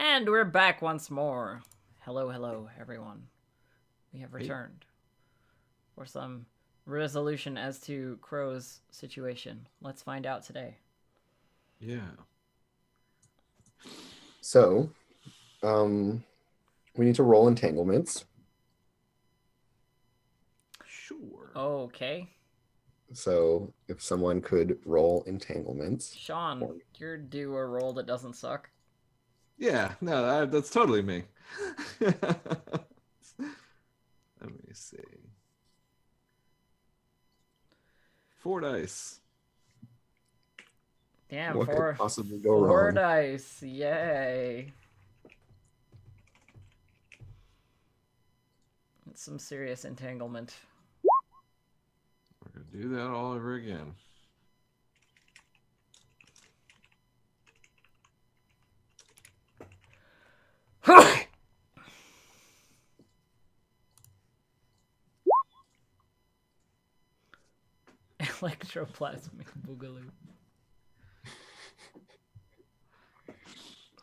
And we're back once more. Hello, hello, everyone. We have Hey, returned for some resolution as to Crow's situation. Let's find out today. yeah, So, um, we need to roll entanglements. sure. Okay. So, if someone could roll entanglements. Sean, you're due a roll that doesn't suck. Yeah, no, that's totally me. Let me see. 4 dice. Damn, What could four, possibly go four wrong? dice. Yay. It's some serious entanglement. We're gonna do that all over again. Electroplasmic boogaloo.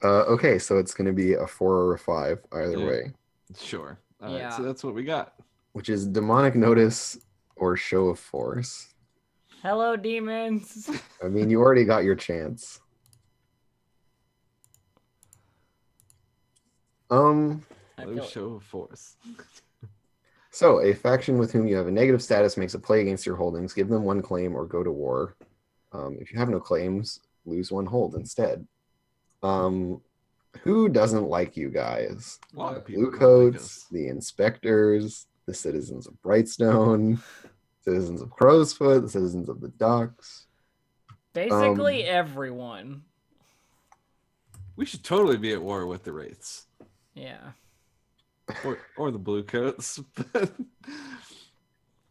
Okay, so it's going to be a 4 or a 5, either Yeah, way, sure. All right, Yeah. so that's what we got. which is demonic notice or show of force. Hello, demons. I mean, you already got your chance. I Low feel show of force. So a faction with whom you have a negative status makes a play against your holdings. Give them one claim or go to war. If you have no claims, lose one hold instead. Um, who doesn't like you guys? A lot the of Blue people don't like coats, us. the inspectors, the citizens of Brightstone, citizens of Crowsfoot, the citizens of the Docks. basically Um, everyone. We should totally be at war with the Wraiths Yeah. or the Bluecoats. But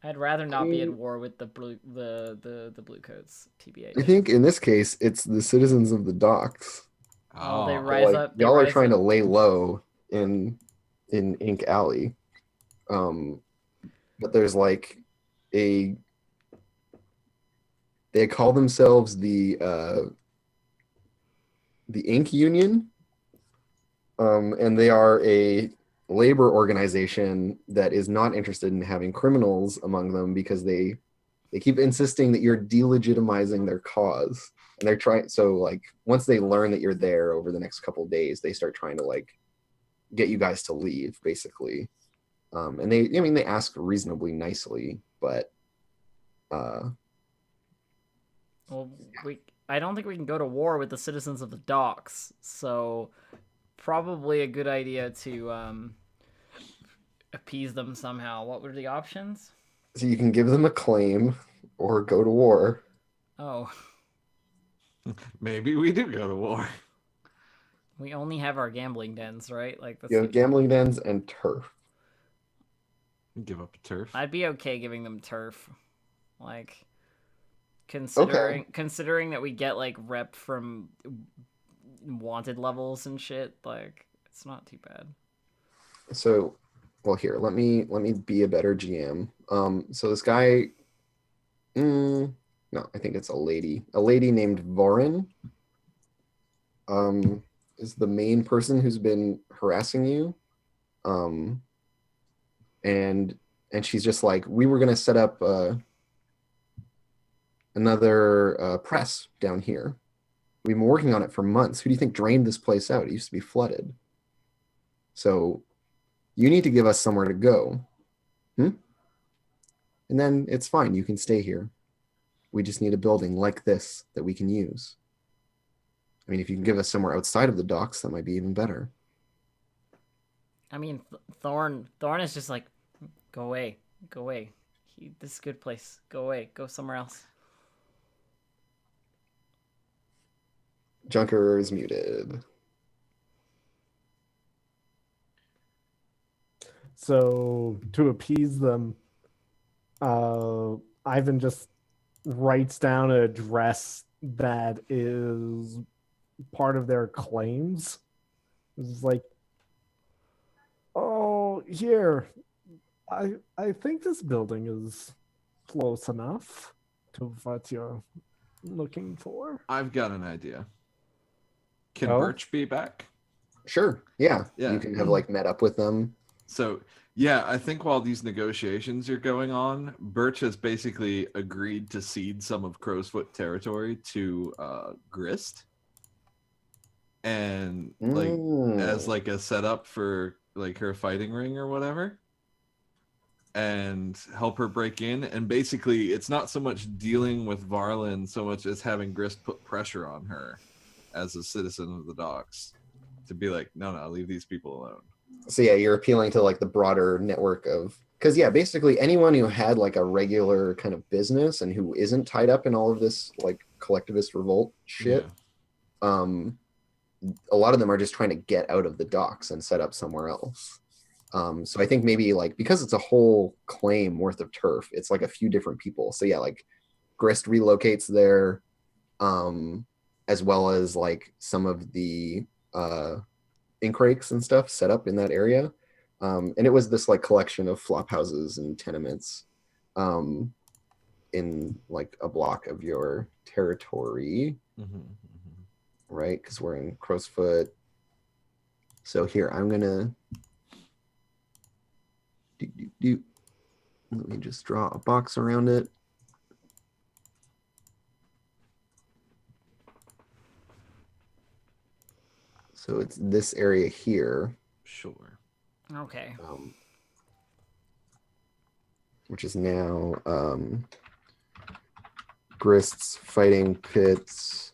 I'd rather I not be at mean, war with the blue coats, I TBH. think in this case, it's the citizens of the Docks. Oh, they oh, rise Like up. They y'all are rise trying up. to lay low in Ink Alley. Um, but there's like a they call themselves the Ink Union, and they are a labor organization that is not interested in having criminals among them because they keep insisting that you're delegitimizing their cause, and they're trying. So like once they learn that you're there over the next couple of days, they start trying to like get you guys to leave, basically. And I mean, they ask reasonably nicely, but uh, Well, we. I don't think we can go to war with the citizens of the docks. So probably a good idea to appease them somehow. What were the options? so you can give them a claim or go to war. Oh, maybe we do go to war. we only have our gambling dens, right? Like that's You have the. gambling dens and turf. Give up a turf. I'd be okay giving them turf. Like Okay, considering that we get like rep from wanted levels and shit, like it's not too bad. so well here, let me be a better GM. So this guy, no, I think it's a lady named Vorin. Um, is the main person who's been harassing you. Um, and she's just like, we were gonna set up another press down here. We've been working on it for months. Who do you think drained this place out? It used to be flooded. So you need to give us somewhere to go. Hmm? And then it's fine. You can stay here. We just need a building like this that we can use. I mean, if you can give us somewhere outside of the docks, that might be even better. I mean, Thorn is just like, go away, go away. This is a good place. Go away, go somewhere else. Junker is muted. So to appease them, Ivan just writes down an address that is part of their claims. It's like, oh, here, I think this building is close enough to what you're looking for. I've got an idea. Can Oh, Birch be back? Sure. Yeah. Yeah. You can have like met up with them. So yeah, I think while these negotiations are going on, Birch has basically agreed to cede some of Crowsfoot territory to Grist, and like as Mm. like a setup for like her fighting ring or whatever, and help her break in. And basically, it's not so much dealing with Varlin so much as having Grist put pressure on her as a citizen of the docks to be like, no, leave these people alone. So yeah, you're appealing to like the broader network of, because yeah, basically anyone who had like a regular kind of business and who isn't tied up in all of this like collectivist revolt shit, um, a lot of them are just trying to get out of the docks and set up somewhere else. So I think maybe like because it's a whole claim worth of turf, it's like a few different people. So yeah, like Grist relocates there, as well as like some of the ink rakes and stuff set up in that area. And it was this like collection of flop houses and tenements in like a block of your territory, right? Because we're in Crowsfoot. So here, I'm gonna let me just draw a box around it. So it's this area here, Sure. Okay. which is now Grist's fighting pits.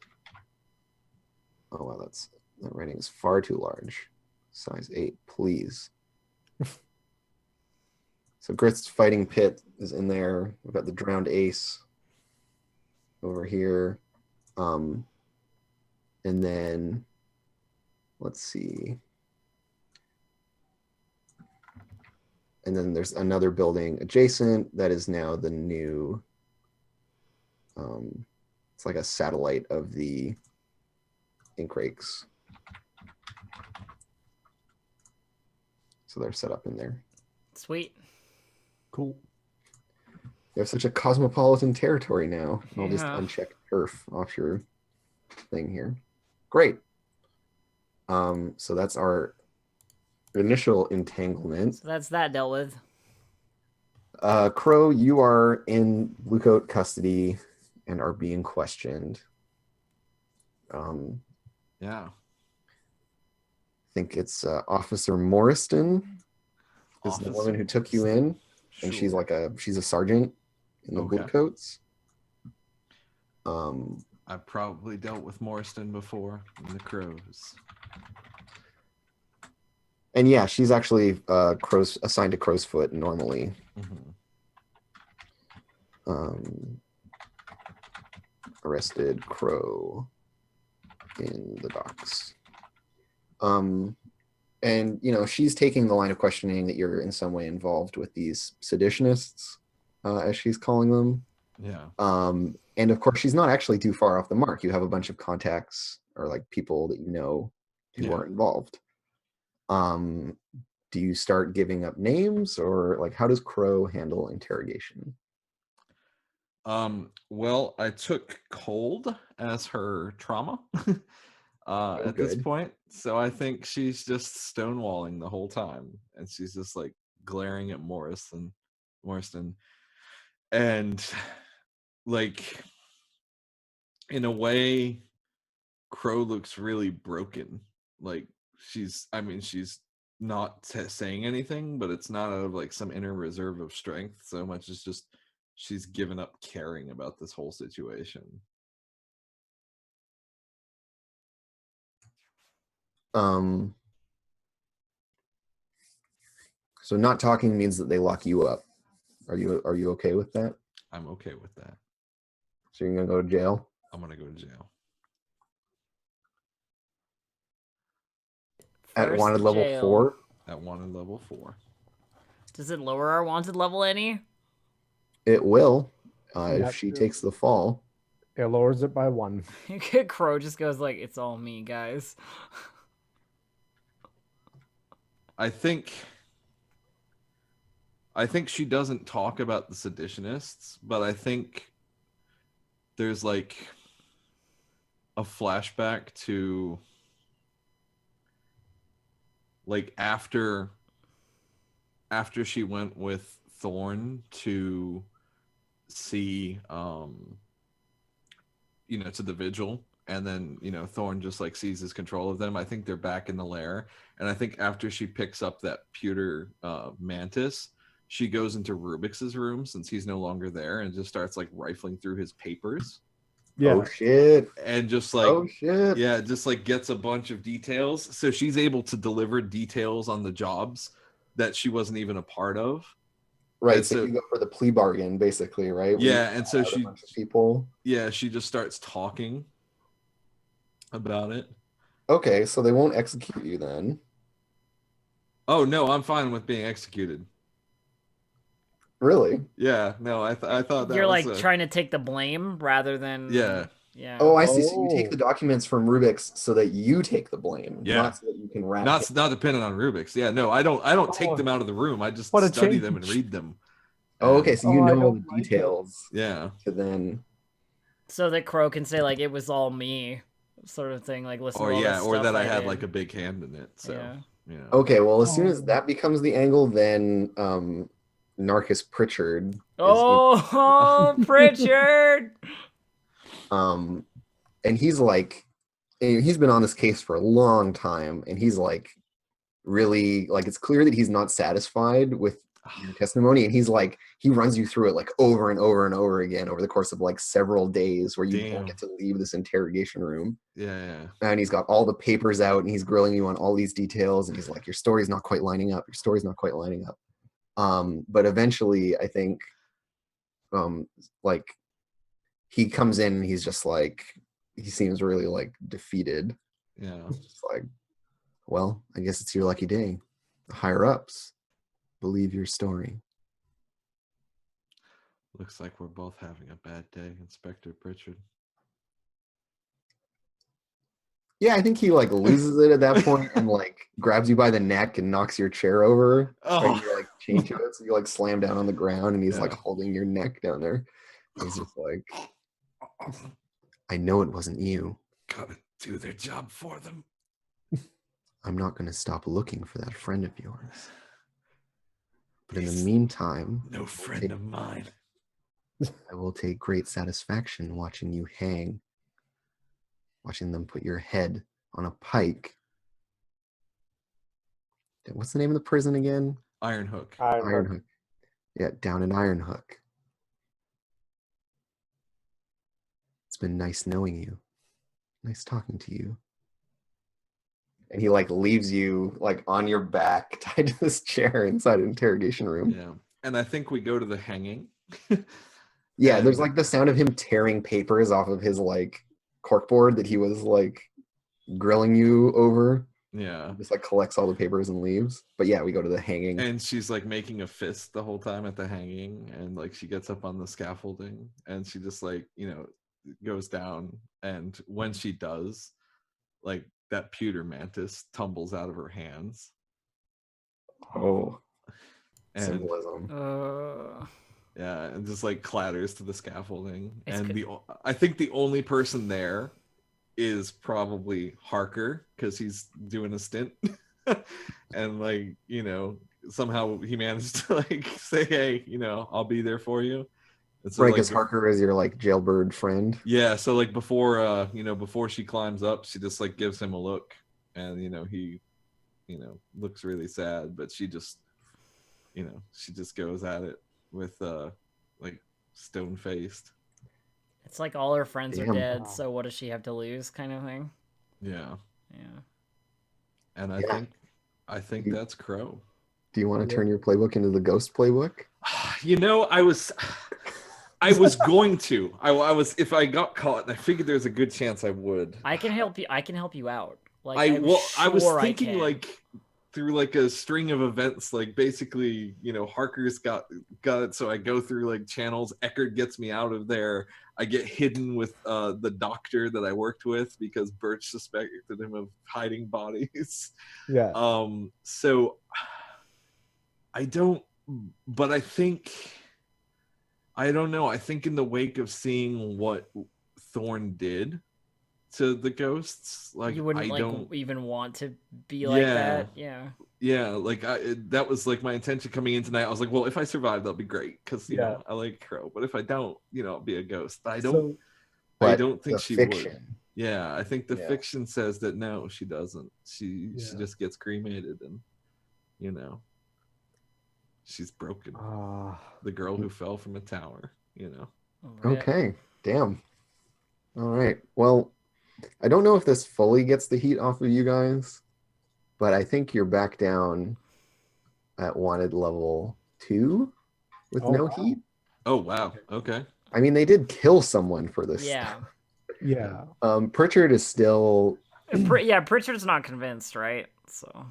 Oh wow, that writing is far too large. Size 8, please. So Grist's fighting pit is in there. We've got the drowned ace over here. And then let's see. And then there's another building adjacent that is now the new, it's like a satellite of the ink rakes. So they're set up in there. Sweet. Cool. You have such a cosmopolitan territory now. I'll just Yeah. uncheck turf off your thing here. Great. So that's our initial entanglement. So that's that dealt with. Crow, you are in Bluecoat custody and are being questioned. Yeah. I think it's Officer Morriston is the woman who took you in, and she's like she's a sergeant in the Bluecoats. I've probably dealt with Morriston before in the Crows. And yeah, she's actually assigned to Crowsfoot normally. Arrested Crow in the docks. And you know, she's taking the line of questioning that you're in some way involved with these seditionists, as she's calling them. Yeah. And of course, she's not actually too far off the mark. You have a bunch of contacts or like people that you know who are involved. Do you start giving up names, or like how does Crow handle interrogation? Well, I took cold as her trauma at this point. So I think she's just stonewalling the whole time. And she's just like glaring at Morriston. And like in a way, Crow looks really broken. Like she's not saying anything, but it's not out of like some inner reserve of strength so much as just she's given up caring about this whole situation. So not talking means that they lock you up. Are you okay with that? I'm okay with that. So you're gonna go to jail? I'm gonna go to jail. At wanted level 4? At wanted level 4. Does it lower our wanted level any? It will, if she takes the fall. It lowers it by 1. Crow just goes like, "It's all me, guys." I think she doesn't talk about the seditionists, but I think there's like a flashback to like after she went with Thorn to see to the vigil, and then Thorn just like seizes control of them. I think they're back in the lair, and I think after she picks up that pewter mantis, she goes into Rubik's room since he's no longer there, and just starts like rifling through his papers. Yeah. Oh shit. And just like Oh shit. yeah, just like gets a bunch of details, so she's able to deliver details on the jobs that she wasn't even a part of. Right. And So so you go for the plea bargain, basically, right? Where you yeah, and so out a she bunch of people. she just starts talking about it. Okay, so they won't execute you then. Oh no, I'm fine with being executed. Really? Yeah, no, I thought that You're was like trying to take the blame rather than yeah. yeah. Oh, I see. So you take Oh. the documents from Rubik's so that you take the blame, Yeah. not so that you can rat. Not dependent on Rubik's. Yeah, no, I don't take Oh, them out of the room. I just what a study them and change. read them. Oh, And- okay. So you I know all don't the like it. details Yeah. to then. So that Crow can say like it was all me, sort of thing. Like listen. Or to all yeah, this or stuff that I had did. like a big hand in it. So Yeah. Okay, well, as soon as Oh. that becomes the angle, then Narcus Pritchard is Oh, Pritchard! and he's like, he's been on this case for a long time, and he's like, really like, it's clear that he's not satisfied with your testimony, and he's like, he runs you through it like over and over and over again over the course of like several days, where you don't Damn. get to leave this interrogation room. Yeah. And he's got all the papers out, and he's grilling you on all these details, and he's like, your story's not quite lining up. Your story's not quite lining up. But eventually, I think, like, he comes in and he's just like, he seems really like defeated. Yeah. It's like, well, I guess it's your lucky day. The higher ups believe your story. Looks like we're both having a bad day, Inspector Pritchard. Yeah, I think he like loses it at that point and like grabs you by the neck and knocks your chair over. Oh. And you like chain to it, so you like slam down on the ground, and he's like Yeah. holding your neck down there. He's just like, I know it wasn't you. Gotta do their job for them. I'm not going to stop looking for that friend of yours. But in the He's meantime, no friend of mine. I will take great satisfaction watching you hang, watching them put your head on a pike. What's the name of the prison again? Iron Hook. Iron Hook. Yeah, down in Iron Hook. It's been nice knowing you. Nice talking to you. And he like leaves you like on your back tied to this chair inside an interrogation room. Yeah. And I think we go to the hanging. Yeah, there's And- like the sound of him tearing papers off of his like corkboard that he was like grilling you over. Yeah. Just like collects all the papers and leaves. But yeah, we go to the hanging. And she's like making a fist the whole time at the hanging, and like she gets up on the scaffolding, and she just like goes down, and when she does, like that pewter mantis tumbles out of her hands, Oh, and symbolism. yeah, and just like clatters to the scaffolding. It's And good. I think the only person there is probably Harker, because he's doing a stint. And like somehow he managed to like say, hey, I'll be there for you. And so, Right, like, because Harker is your like jailbird friend. yeah, so like before before she climbs up, she just like gives him a look, and he looks really sad, but she just goes at it with like stone faced. It's like all her friends are Damn. dead, so what does she have to lose, kind of thing. Yeah. Yeah. And Yeah. I think You- that's Crow. Do you want to turn your playbook into the ghost playbook? I was going to. I was, if I got caught, I figured there's a good chance I would. I can help you. I can help you out. Like I was sure I thinking can. like through like a string of events, like basically, Harker's got it, so I go through like channels. Eckert gets me out of there. I get hidden with the doctor that I worked with because Birch suspected him of hiding bodies. Yeah. So I don't, but I don't know. I think in the wake of seeing what Thorn did to the ghosts. Like you wouldn't I like don't. even want to be like Yeah. that. Yeah. Yeah, like that was like my intention coming in tonight. I was like, well, if I survive, that'll be great because you Yeah. know I like Crow. But if I don't, I'll be a ghost. I don't. So I But don't think the she would. fiction, Yeah, I think the Yeah. fiction says that no, she doesn't. She Yeah. just gets cremated and she's broken. The girl who fell from a tower. Rip. Okay, damn. All right. Well, I don't know if this fully gets the heat off of you guys, but I think you're back down at wanted level 2 with Oh, no wow. heat. Oh wow. Okay. I mean, they did kill someone for this. Yeah. yeah, Pritchard is still. Yeah, Pritchard's not convinced, right? So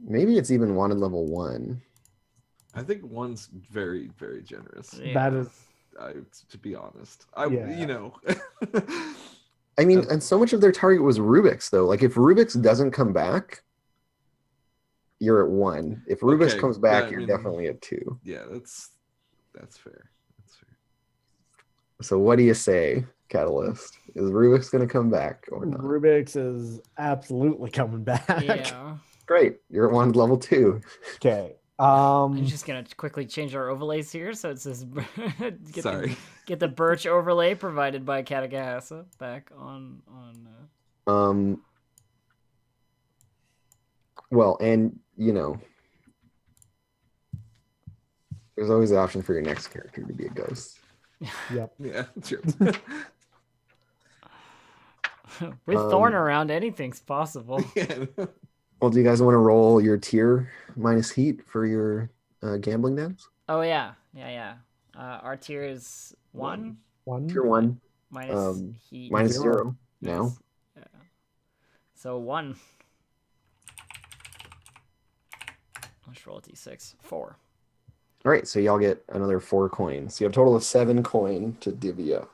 Maybe it's even wanted level 1. I think one's very, very generous. yeah. that is To be honest, Yeah. I mean, and so much of their target was Rubik's, though. Like, if Rubik's doesn't come back, you're at 1. If Rubik's Okay, comes back, yeah, I you're mean- definitely at 2. Yeah, that's fair. That's fair. So, what do you say, Catalyst? Is Rubik's going to come back or not? Rubik's is absolutely coming back. Yeah. Great. You're at wanted level 2. Okay. I'm just gonna quickly change our overlays here, so it says Sorry. get the birch overlay provided by Katagahasa back on. Well, and, there's always the option for your next character to be a ghost. Yep. Yeah, sure. With Thorn around, anything's possible. Yeah. Well, do you guys want to roll your tier minus heat for your gambling dens? Oh yeah. Our tier is 1 One. Tier 1, minus heat minus 0. 0 now. Yes. Yeah. So 1. Let's roll a d6. 4. All right, so y'all get another 4 coins. You have a total of 7 coin to divvy up.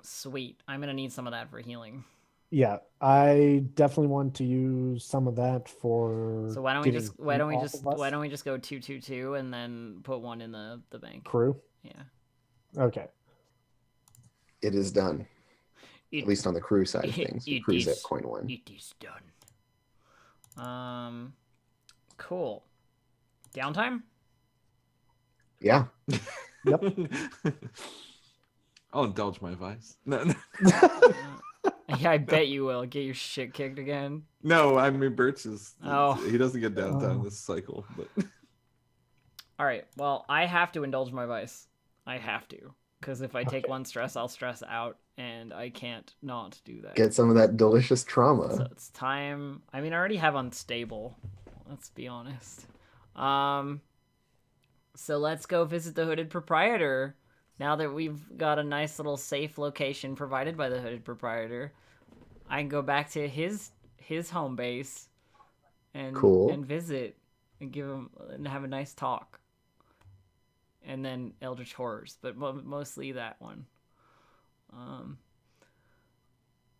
Sweet. I'm gonna need some of that for healing. Yeah, I definitely want to use some of that for. So why don't we getting just heat off of us. why don't we just go 2-2-2 and then put 1 in the bank? crew? Yeah. Okay. It is done, at least on the crew side of things. The It crew's at is- coin 1. It is done. Cool. Downtime? Yeah. I'll indulge my vice. No, Yeah, I bet you will get your shit kicked again. no, I mean Birch is. Oh. He doesn't get downtime Oh. this cycle, but All right. Well, I have to indulge my vice. I have to, because if I take one stress, I'll stress out, and I can't not do that. Get some of that delicious So trauma. it's time. I mean, I already have unstable. Let's be honest. So let's go visit the Hooded Proprietor. Now that we've got a nice little safe location provided by the Hooded Proprietor, I can go back to his home base and Cool. and visit and give him and have a nice talk. And then Eldritch Horrors, but mostly that one.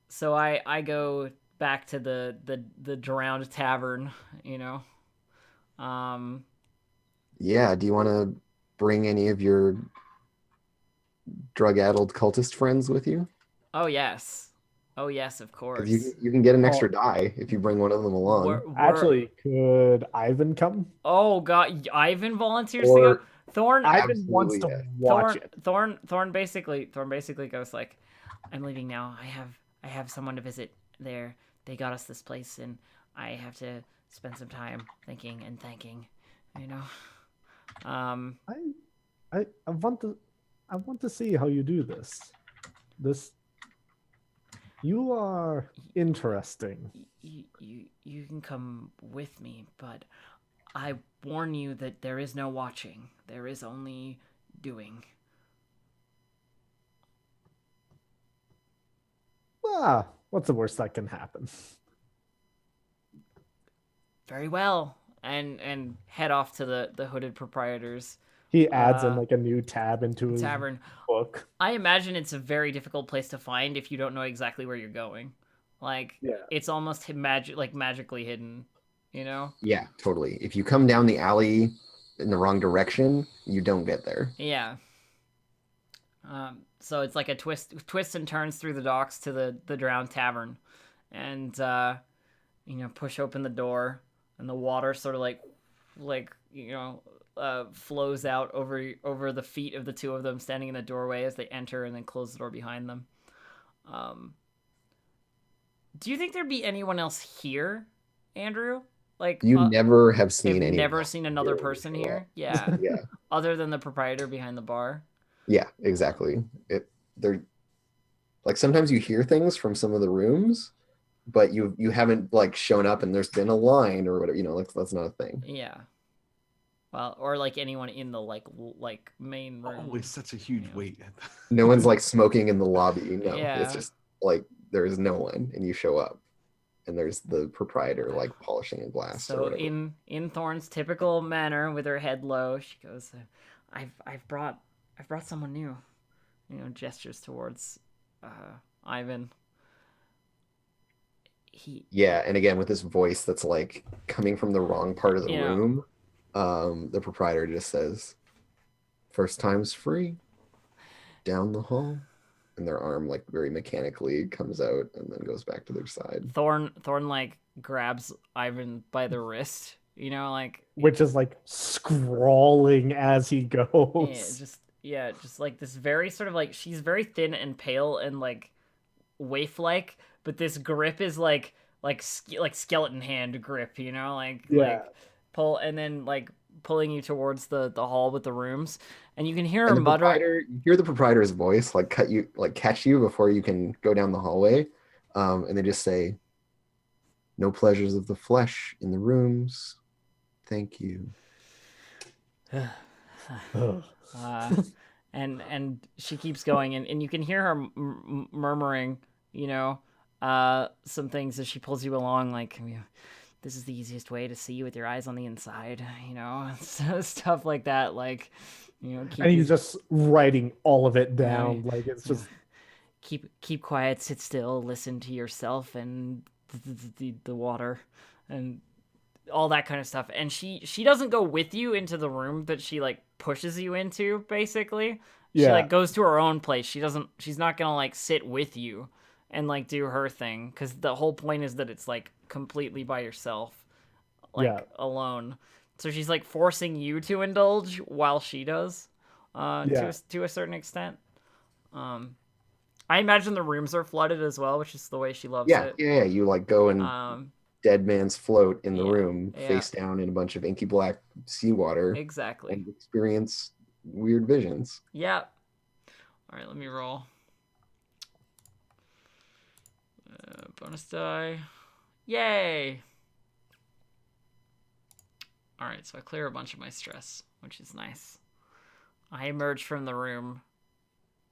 So I go back to the drowned tavern, Yeah, do you want to bring any of your drug-addled cultist friends with you? Oh yes, of 'Cause course. you can get an extra die if you bring one of them along. We're- Actually, could Ivan come? oh god, Ivan volunteers Or- to go. Thorn, Ivan wants to Absolutely, watch it. Thorn basically goes like, I'm leaving now. I have someone to visit there. They got us this place, and I have to spend some time thinking and thanking. I want to see how you do this. You are interesting. You can come with me, but I warn you that there is no watching. There is only doing. What's the worst that can happen? Very well. And head off to the Hooded Proprietors He adds in Uh, like a new tab into his tavern. book. I imagine it's a very difficult place to find if you don't know exactly where you're going. Like, Yeah. it's almost magically hidden, Yeah, totally. If you come down the alley in the wrong direction, you don't get there. Yeah. So it's like a twists and turns through the docks to the Drowned Tavern, and push open the door, and the water sort of flows out over the feet of the two of them standing in the doorway as they enter, and then close the door behind them. Do you think there'd be anyone else here, Andrew? Like You never have I've seen anyone never seen another here person show up. here. Yeah, Yeah, other than the proprietor behind the bar. yeah, exactly. They're like sometimes you hear things from some of the rooms, but you haven't like shown up and there's been a line or whatever. Like that's not a thing. Yeah. Well, or like anyone in the like main room. Always such a huge weight. No one's like smoking in the lobby. No, Yeah. it's just like there is no one, and you show up, and there's the proprietor like polishing a glass. or So whatever. in Thorne's typical manner, with her head low, she goes, "I've brought someone new." Gestures towards Ivan. Yeah, and again with this voice that's like coming from the wrong part of the Yeah. room, the proprietor just says, "First time's free. Down the hall." And their arm like very mechanically comes out and then goes back to their side. Thorne like grabs Ivan by the wrist. Which is like scrawling as he goes. Just like this very sort of like, she's very thin and pale and like waif-like, but this grip is like skeleton hand grip, like pull, and then like pulling you towards the hall with the rooms, and you can hear her And mutter. you hear the proprietor's voice like catch you before you can go down the hallway, and they just say, "No pleasures of the flesh in the rooms. Thank you." And she keeps going, and you can hear her murmuring, some things as she pulls you along, like, this is the easiest way to see you with your eyes on the inside, stuff like that, like, and he's just writing all of it down, like it's just keep quiet, sit still, listen to yourself and the water and all that kind of stuff. And she doesn't go with you into the room that she like pushes you into, basically. She like goes to her own place. She's not gonna like sit with you and like do her thing, because the whole point is that it's like completely by yourself, like alone. So she's like forcing you to indulge while she does, to a certain extent. I imagine the rooms are flooded as well, which is the way she loves it. Yeah. You like go and dead man's float in the room, face down in a bunch of inky black seawater. Exactly. And experience weird visions. Yeah. All right, let me roll. Bonus die. Yay! All right, so I clear a bunch of my stress, which is nice. I emerge from the room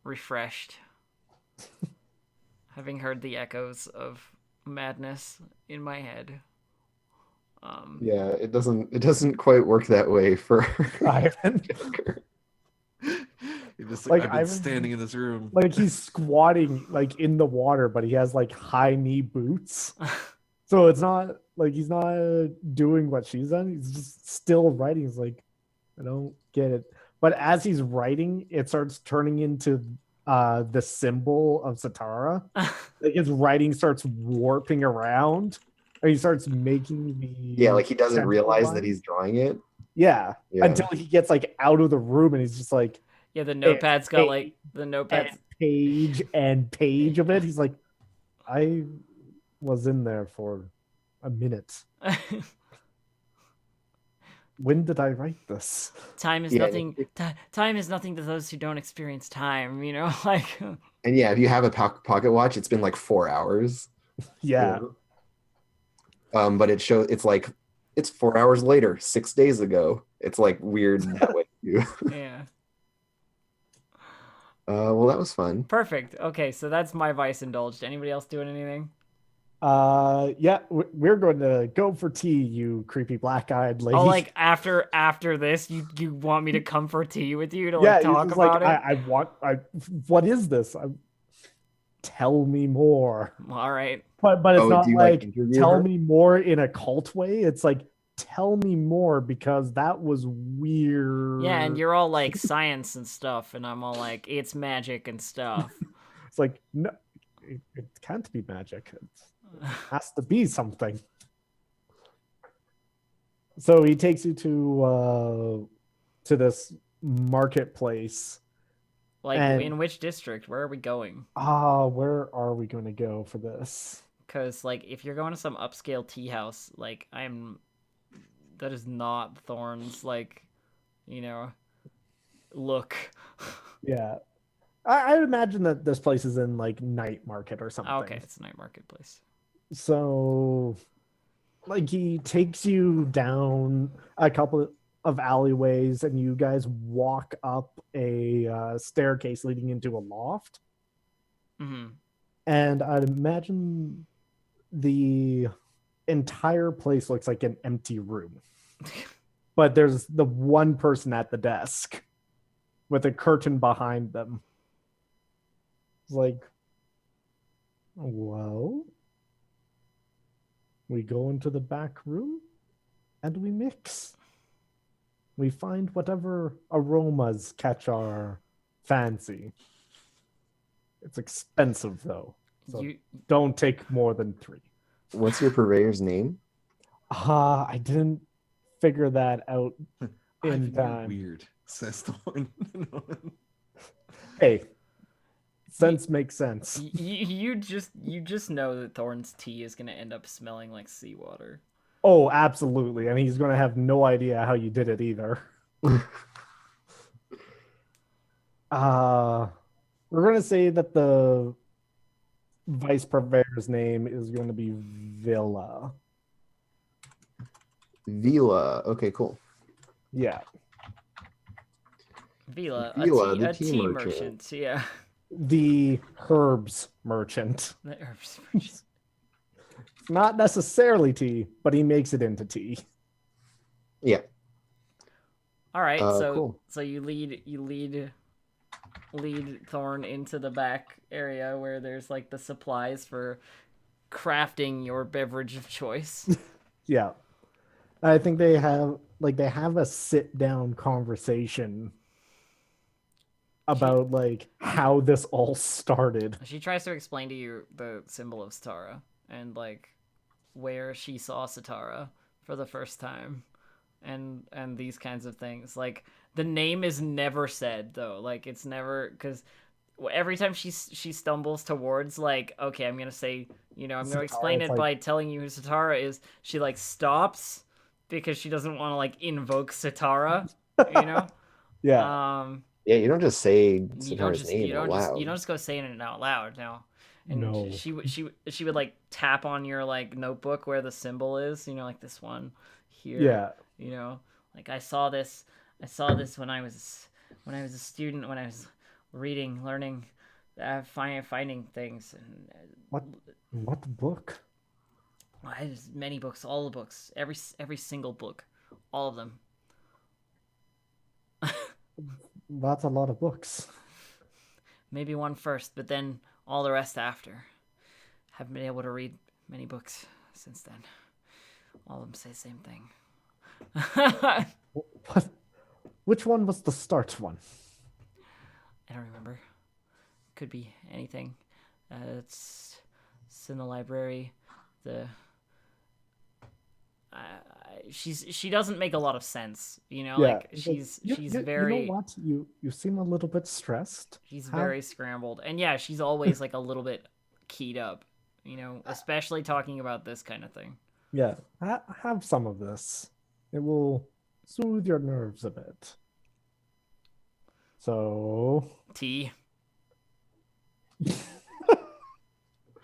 refreshed, having heard the echoes of madness in my head. Yeah, it doesn't quite work that way for Ivan. Just Like, I've been Ivan's- standing in this room. Like he's squatting like in the water, but he has like high knee boots. So it's not like he's not doing what she's done. He's just still writing. He's like, I don't get it. But as he's writing, it starts turning into the symbol of Satara. Like his writing starts warping around. And he starts making the like he doesn't tentacle realize lines. that he's drawing it. Yeah. Yeah. Until he gets like out of the room and he's just like Yeah, the notepad's got like the notepad's and page of it. He's like, I was in there for a minute. When did I write this? time is Yeah, nothing. Time is nothing to those who don't experience time. Like. And yeah, if you have a pocket watch, it's been like 4 hours. Yeah. But it's like it's 4 hours later, 6 days ago. It's like weird that way too. Yeah. Well, that was fun. Perfect. Okay, so that's my vice indulged. Anybody else doing anything? Yeah, we're going to go for tea, you creepy black-eyed lady. Oh, like after this, you want me to come for tea with you to yeah, like talk he's about like, it? What is this? Tell me more. All right. But it's not do you, like interview tell her? me more in a cult way. It's like tell me more because that was weird. Yeah, and you're all like science and stuff, and I'm all like, it's magic and stuff. It's like, no, it can't be magic. It has to be something. So he takes you to this marketplace. Like, And- in which district? Where are we going? Where are we going to go for this? Because, like, if you're going to some upscale tea house, like, that is not Thorn's, like, look. Yeah. I'd imagine that this place is in like night market or something. Okay, it's a night marketplace. So, like, he takes you down a couple of alleyways, and you guys walk up a staircase leading into a loft. Mm-hmm. And I'd imagine the entire place looks like an empty room. But there's the one person at the desk with a curtain behind them. It's like, well, we go into the back room and we mix. We find whatever aromas catch our fancy. It's expensive though, so don't take more than 3. What's your purveyor's name? I didn't figure that out in Ivan, you're time. weird, says Thorn. Hey, sense makes sense. You just know that Thorn's tea is gonna end up smelling like seawater. Oh, absolutely. And he's going to have no idea how you did it either. We're going to say that the vice purveyor's name is going to be Villa. Vila. Okay, cool. Yeah. Vila, Vila, the a tea tea merchant. merchant. Yeah. The herbs merchant. The herbs merchant. Not necessarily tea, but he makes it into tea. Yeah. All right, so Cool. so you lead Thorn into the back area where there's like the supplies for crafting your beverage of choice. Yeah. I think they have a sit down conversation about like how this all started. She tries to explain to you the symbol of Satara and like where she saw Satara for the first time and these kinds of things. Like the name is never said though. Like it's never, because every time she stumbles towards like, okay, I'm gonna say, I'm gonna explain Satara, it like- by telling you who Satara is, she like stops because she doesn't want to like invoke Satara, Yeah. Yeah, you don't just say You don't Satara's just name out loud. you don't just go saying it out loud. No. And No. she would like tap on your like notebook where the symbol is, like this one here. Yeah. Like I saw this when I was a student, when I was learning, finding things, and What book? I just many books, all the books, every single book, all of them. That's a lot of books. Maybe one first, but then all the rest after. Haven't been able to read many books since then. All of them say the same thing. What? Which one was the start one? I don't remember. Could be anything. It's in the library. She doesn't make a lot of sense, like she's very You know what? You seem a little bit stressed. she's How- very scrambled, and yeah, she's always like a little bit keyed up, especially talking about this kind of thing. Yeah, have some of this. It will soothe your nerves a bit. So Tea.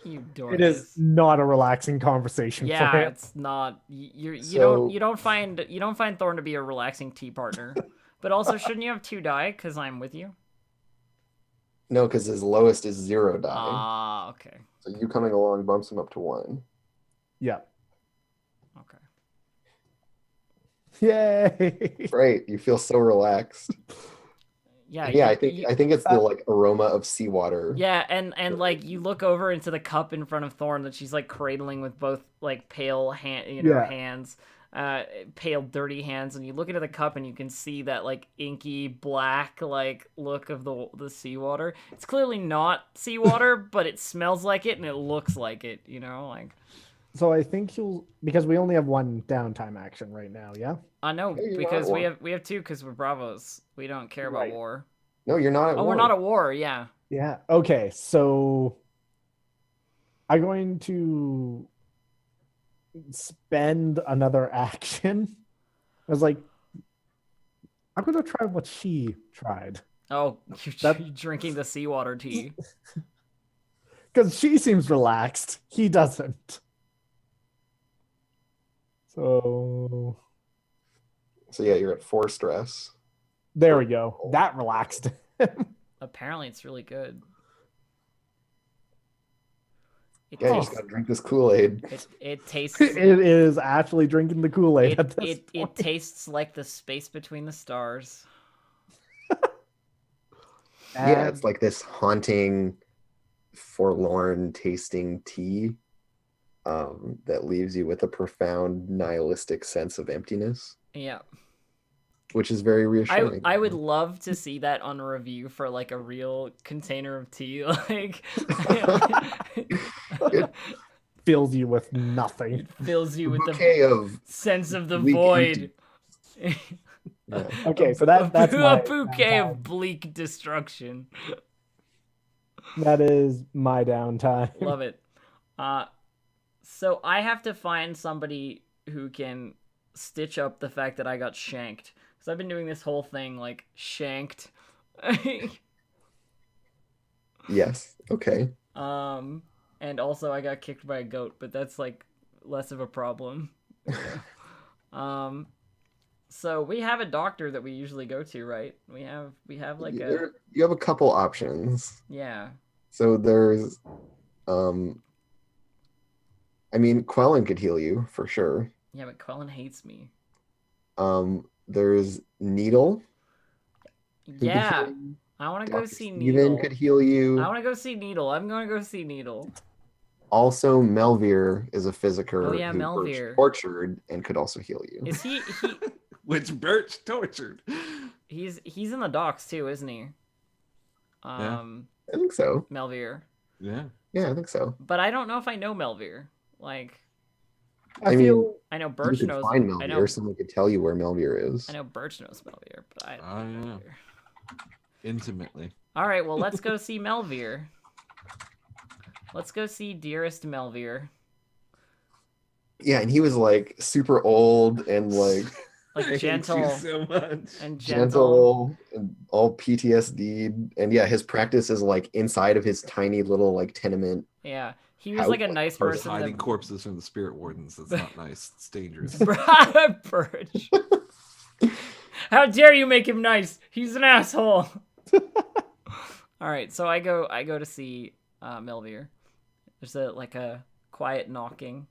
You dork. it is not a relaxing conversation Yeah, for him. it's not. You So- don't find Thorn to be a relaxing tea partner, but also shouldn't you have 2 die because I'm with you? No, because his lowest is 0 die. Ah, okay, So you coming along bumps him up to 1. Yeah. okay. Yay! Right. You feel so relaxed. Yeah, Yeah, you- I think it's the like aroma of seawater. Yeah, and like you look over into the cup in front of Thorn that she's like cradling with both like pale Yeah. hands, pale, dirty hands, and you look into the cup and you can see that like inky black like look of the seawater. It's clearly not seawater, but it smells like it and it looks like it. You know, like So I think you'll, because we only have one downtime action right now. Yeah. I know Hey, you're not because at we war. have two because we're Bravos. We don't care about Right. war. No, you're not at Oh, war. we're not at war. Yeah. Yeah. Okay. So I'm going to spend another action. I was like, I'm going to try what she tried. Oh, That- you're drinking the seawater tea. Because she seems relaxed. He doesn't. So So yeah, you're at 4 stress. there we go. That relaxed him. Apparently, it's really good. It Yeah, you just tastes. gotta drink this Kool-Aid. It tastes. It is actually drinking the Kool-Aid at this It point. tastes like the space between the stars. Yeah, And it's like this haunting, forlorn tasting tea that leaves you with a profound nihilistic sense of emptiness, Yeah. which is very reassuring. I would love to see that on a review for like a real container of tea. Like It- fills you with nothing. fills you with the bouquet of sense of the bleak void. yeah. Okay, so that's a my bouquet downtime. of bleak destruction. That is my downtime. Love it. So I have to find somebody who can stitch up the fact that I got shanked. Because I've been doing this whole thing like shanked. Yes. Okay. And also I got kicked by a goat, but that's like less of a problem. So we have a doctor that we usually go to, right? We have like a You have a couple options. yeah. So there's I mean, Quellen could heal you for sure. Yeah, but Quellen hates me. There's Needle. who could Yeah. heal you. I want to go Dr. see Steven Needle. could heal you. I want to go see Needle. I'm going to go see Needle. Also, Melvir is a physiker Oh, yeah, who Melvir. Birch tortured and could also heal you. Is he Which Birch tortured. he's in the docks too, isn't he? I think so. Melvir. Yeah. Yeah, I think so. But I don't know if I know Melvir. Like I mean, feel I know You Birch could knows find I Melvir. know Someone could tell you where Melvir is. I know Birch knows Melvir, but I don't Oh, know yeah. Melvir. Intimately. All right, well, let's go see Melvir. Let's go see dearest Melvir. Yeah, and he was like super old and like Like I hate you gentle so much. and gentle. gentle and all PTSD. And yeah, his practice is like inside of his tiny little like tenement. Yeah. He was How- like a nice or person. Hiding that... corpses from the spirit wardens. That's not nice. It's dangerous. Birch. How dare you make him nice? He's an asshole. All right, so I go to see Melvir. There's a quiet knocking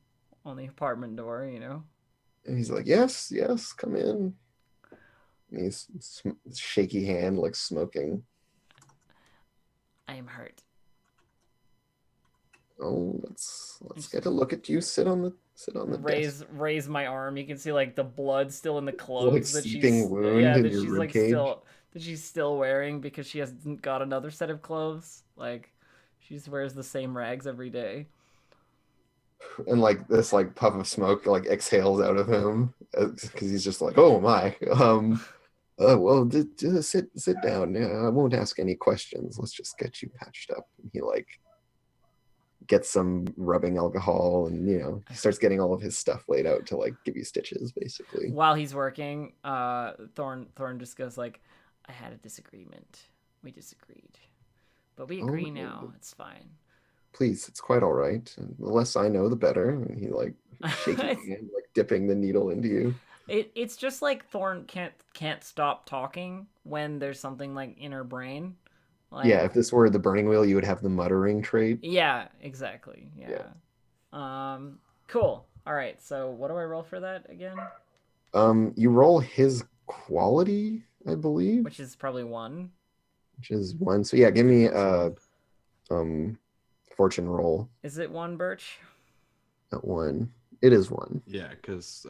on the apartment door, you know. And he's like, yes, yes, come in. And he's shaky hand, like smoking. I am hurt. Oh, let's get a look at you. Sit on the desk. Raise my arm. You can see like the blood still in the clothes Like that seeping she's wound yeah in that your she's rib like cage. still wearing because she hasn't got another set of clothes. Like she just wears the same rags every day. And like this like puff of smoke like exhales out of him because he's just like, oh my. Well, just sit down. Yeah, I won't ask any questions. Let's just get you patched up. And he like gets some rubbing alcohol, and he starts getting all of his stuff laid out to like give you stitches, basically. While he's working, Thorn just goes like, "I had a disagreement. We disagreed, but we agree now. It's fine." Please, it's quite all right. And the less I know, the better. And he like shaking hand, like dipping the needle into you. It's just like Thorn can't stop talking when there's something like in her brain. Like, Yeah, if this were the burning wheel, you would have the muttering trait. Yeah, exactly. Yeah. Cool. All right. So what do I roll for that again? You roll his quality, I believe, Which is probably 1. which is 1. So yeah, give me a fortune roll Is it 1, Birch? at 1. It is 1. Yeah, because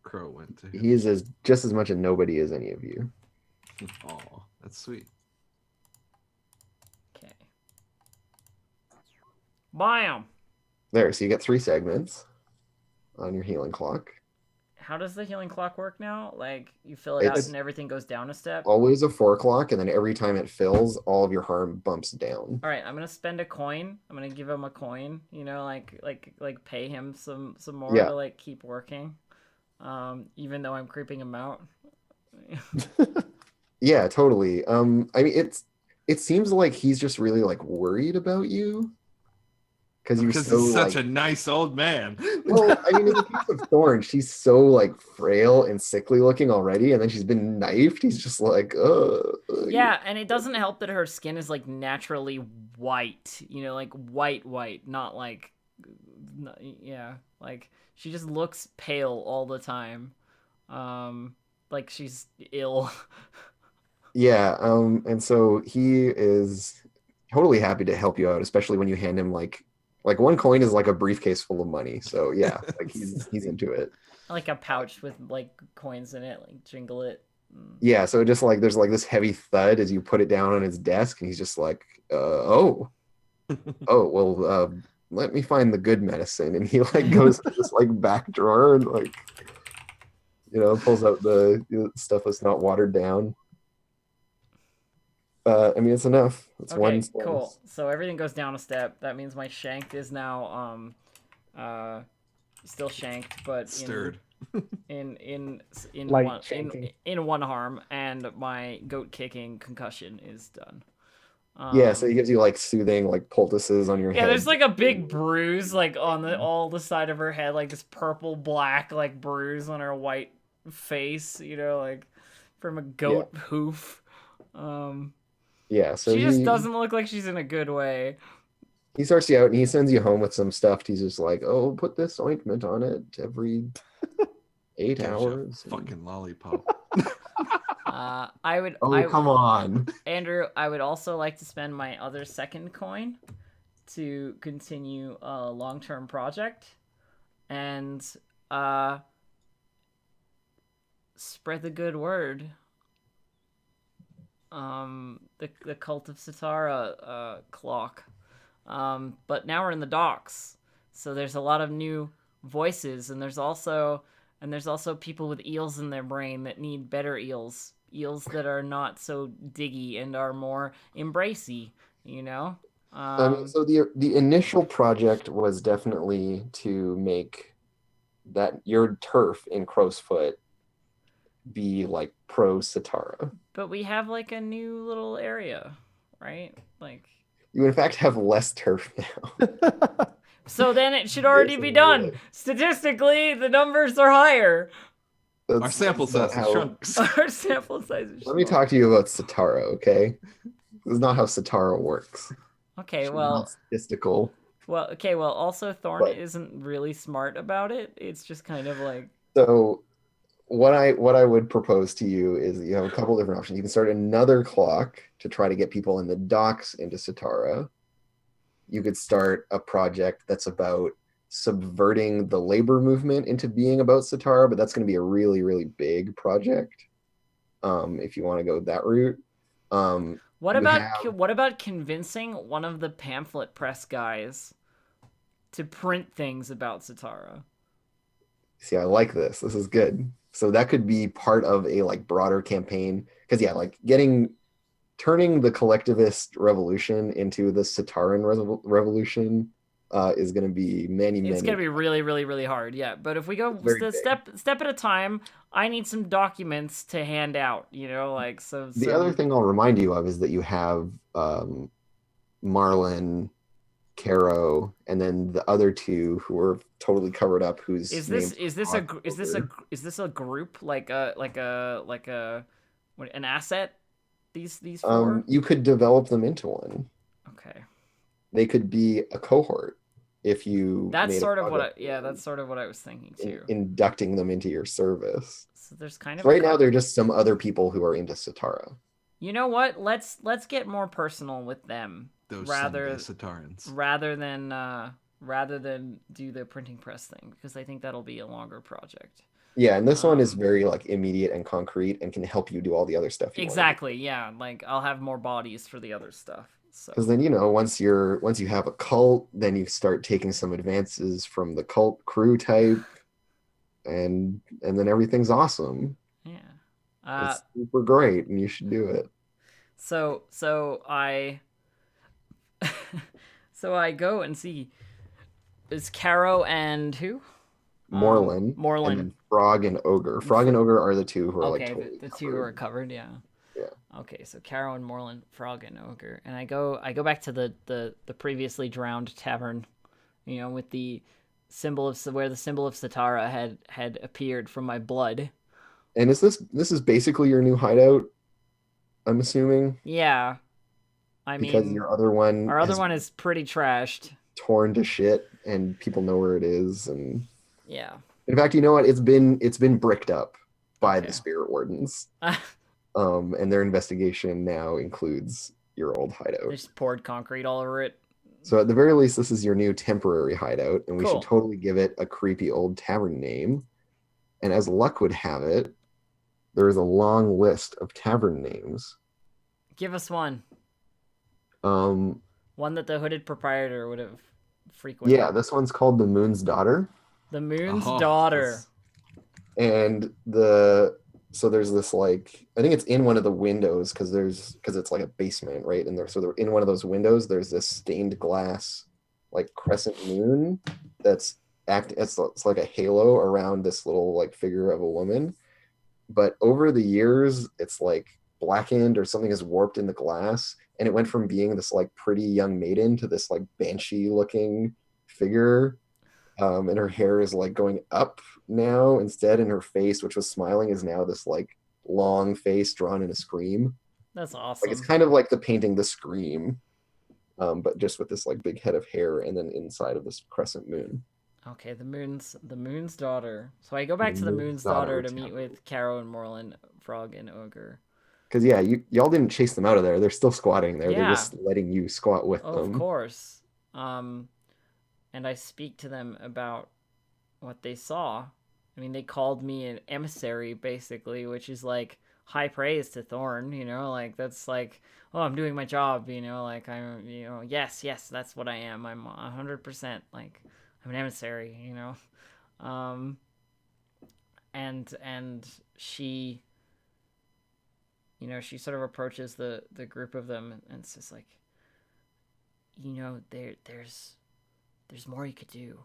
Crow went to him. He is just as much a nobody as any of you. Oh, that's sweet. Okay. Bam! There, so you get 3 segments on your healing clock. How does the healing clock work now? Like, you fill it out It's and everything goes down a step? always a 4 o'clock, and then every time it fills, all of your harm bumps down. All right, I'm gonna spend a coin. I'm gonna give him a coin. You know, like pay him some more Yeah. to like keep working. Even though I'm creeping him out. Yeah, totally. I mean, it seems like he's just really like worried about you because you're Because so he's such like. a nice old man. Well, I mean, in the case of Thorn, she's so like frail and sickly looking already, and then she's been knifed. He's just like, Yeah, and it doesn't help that her skin is like naturally white. You know, like white, not like, yeah, like she just looks pale all the time. Like she's ill. Yeah. And so he is totally happy to help you out, especially when you hand him like 1 coin is like a briefcase full of money. So yeah, like he's into it. Like a pouch with like coins in it, like jingle it. Yeah, so just like there's like this heavy thud as you put it down on his desk, and he's just like, oh, well, let me find the good medicine. And he like goes to this like back drawer and like, pulls out the stuff that's not watered down. I mean, it's enough. It's Okay, one cool. slice. So everything goes down a step. That means my shank is now still shanked, but Stirred. in Like one shanking. in one harm, and my goat kicking concussion is done. Yeah, so he gives you like soothing like poultices on your head. Yeah, there's like a big bruise like on all the side of her head, like this purple black like bruise on her white face, like from a goat hoof. Yeah, so she just doesn't look like she's in a good way. He starts you out and he sends you home with some stuff. He's just like, oh, put this ointment on it every 8 Gives you a hours. fucking lollipop. Come on. Andrew, I would also like to spend my other second coin to continue a long-term project and spread the good word. The Cult of Sitara clock. But now we're in the docks, so there's a lot of new voices, and there's also people with eels in their brain that need better eels that are not so diggy and are more embracey, So the initial project was definitely to make that your turf in Crow's Foot be like pro Sitara. But we have like a new little area, right? Like you in fact have less turf now. So then it should already be done. Statistically, the numbers are higher. Our sample size has shrunk. Our sample size is Let me talk to you about Sitara, okay? This is not how Sitara works. Okay, She's well, not statistical. Well, okay, well, also Thorn isn't really smart about it. It's just kind of like. So, what I would propose to you is you have a couple different options. You can start another clock to try to get people in the docks into Sitara. You could start a project that's about subverting the labor movement into being about Sitara, but that's going to be a really, really big project. If you want to go that route. What about convincing one of the pamphlet press guys to print things about Sitara? See, I like this. This is good. So that could be part of a like broader campaign. Because turning the collectivist revolution into the Sitaran revolution is going to be many. It's going to be really, really, really hard. Yeah, but if we go step at a time, I need some documents to hand out. The other thing I'll remind you of is that you have Marlin, Caro, and then the other two who are totally covered up. Is this a group like an asset? These four? You could develop them into one. Okay. They could be a cohort if you. That's sort of what I was thinking too. Inducting them into your service. So there's kind of right now they're just some other people who are into Sitara. You know what? Let's get more personal with them. Those Sitarans. rather than do the printing press thing, because I think that'll be a longer project. Yeah, and this one is Um, very like immediate and concrete and can help you do all the other stuff you want to do. Exactly, yeah. Like I'll have more bodies for the other stuff. So Because then, you know, once you have a cult, then you start taking some advances from the cult crew type, and then everything's awesome. yeah. It's super great, and you should do it. So I so I go and see, it's Caro and who? Morlin, Morlin. and then Frog and Ogre. Frog and Ogre are the two who are like Okay, totally the two who are covered. covered, yeah. Yeah. Okay, so Caro and Morlin, Frog and Ogre, and I go back to the previously drowned tavern, you know, with the symbol of where the symbol of Satara had appeared from my blood. And this is basically your new hideout, I'm assuming, Yeah, I because mean, your other one our other has one is pretty trashed. torn to shit, and people know where it is. And Yeah. in fact, you know what? It's been bricked up by Okay. the spirit wardens. And their investigation now includes your old They hideout. just poured concrete all over it. So at the very least, this is your new temporary hideout, and we Cool. should totally give it a creepy old tavern name. And as luck would have it, there is a long list of tavern names. Give us one. Um, One that the hooded proprietor would have frequented. yeah, this one's called the Moon's Daughter, The Moon's Oh, Daughter. and so there's this, like, I think it's in one of the windows because it's like a basement, right? And in one of those windows, there's this stained glass, like, crescent moon that's it's like a halo around this little, like, figure of a woman. But over the years, it's like blackened or something is warped in the glass, and it went from being this, like, pretty young maiden to this, like, banshee looking figure. And her hair is, like, going up now instead, and her face, which was smiling, is now this, like, long face drawn in a scream. That's Like, awesome. it's kind of like the painting The Scream, but just with this, like, big head of hair and then inside of this crescent moon. Okay, the Moon's Daughter. So I go back to the Moon's Daughter to meet with Caro and Morlin, Frog and Ogre. Because, yeah, y'all didn't chase them out of there. They're still squatting there. They're Yeah. just letting you squat with Oh, them. of course. And I speak to them about what they saw. I mean, they called me an emissary, basically, which is like high praise to Thorn, you know, like that's like, oh, I'm doing my job, you know, like I'm, you know, yes, that's what I am. I'm 100% like I'm an emissary, you know. And she, you know, she sort of approaches the group of them and it's just like, you know, there's more you could do.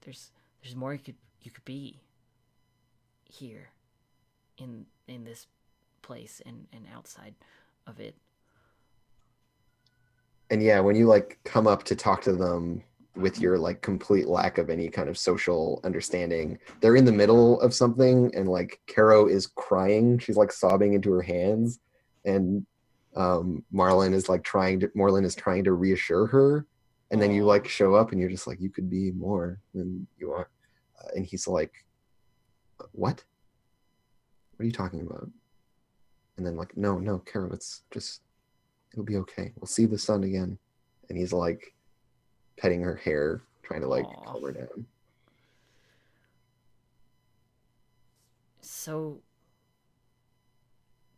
There's more you could be here in this place and outside of it. And yeah, when you, like, come up to talk to them with your, like, complete lack of any kind of social understanding, they're in the middle of something, and, like, Caro is crying. She's, like, sobbing into her hands, and Morlin is trying to reassure her. And then you, like, show up and you're just like, you could be more than you are. And he's like, what are you talking about? And then, like, no, Caro, it'll be okay. We'll see the sun again. And he's, like, petting her hair, trying to, like, calm her down. So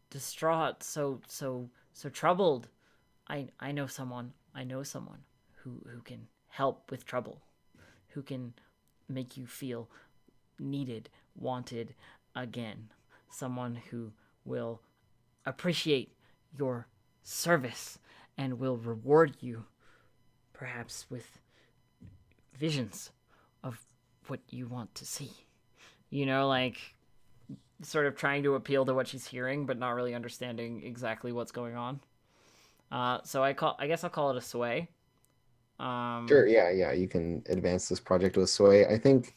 distraught, so troubled. I know someone who can help with trouble, who can make you feel needed, wanted again. Someone who will appreciate your service and will reward you, perhaps with visions of what you want to see. You know, like sort of trying to appeal to what she's hearing, but not really understanding exactly what's going on. So I guess I'll call it a sway. Sure, yeah, you can advance this project with sway. I think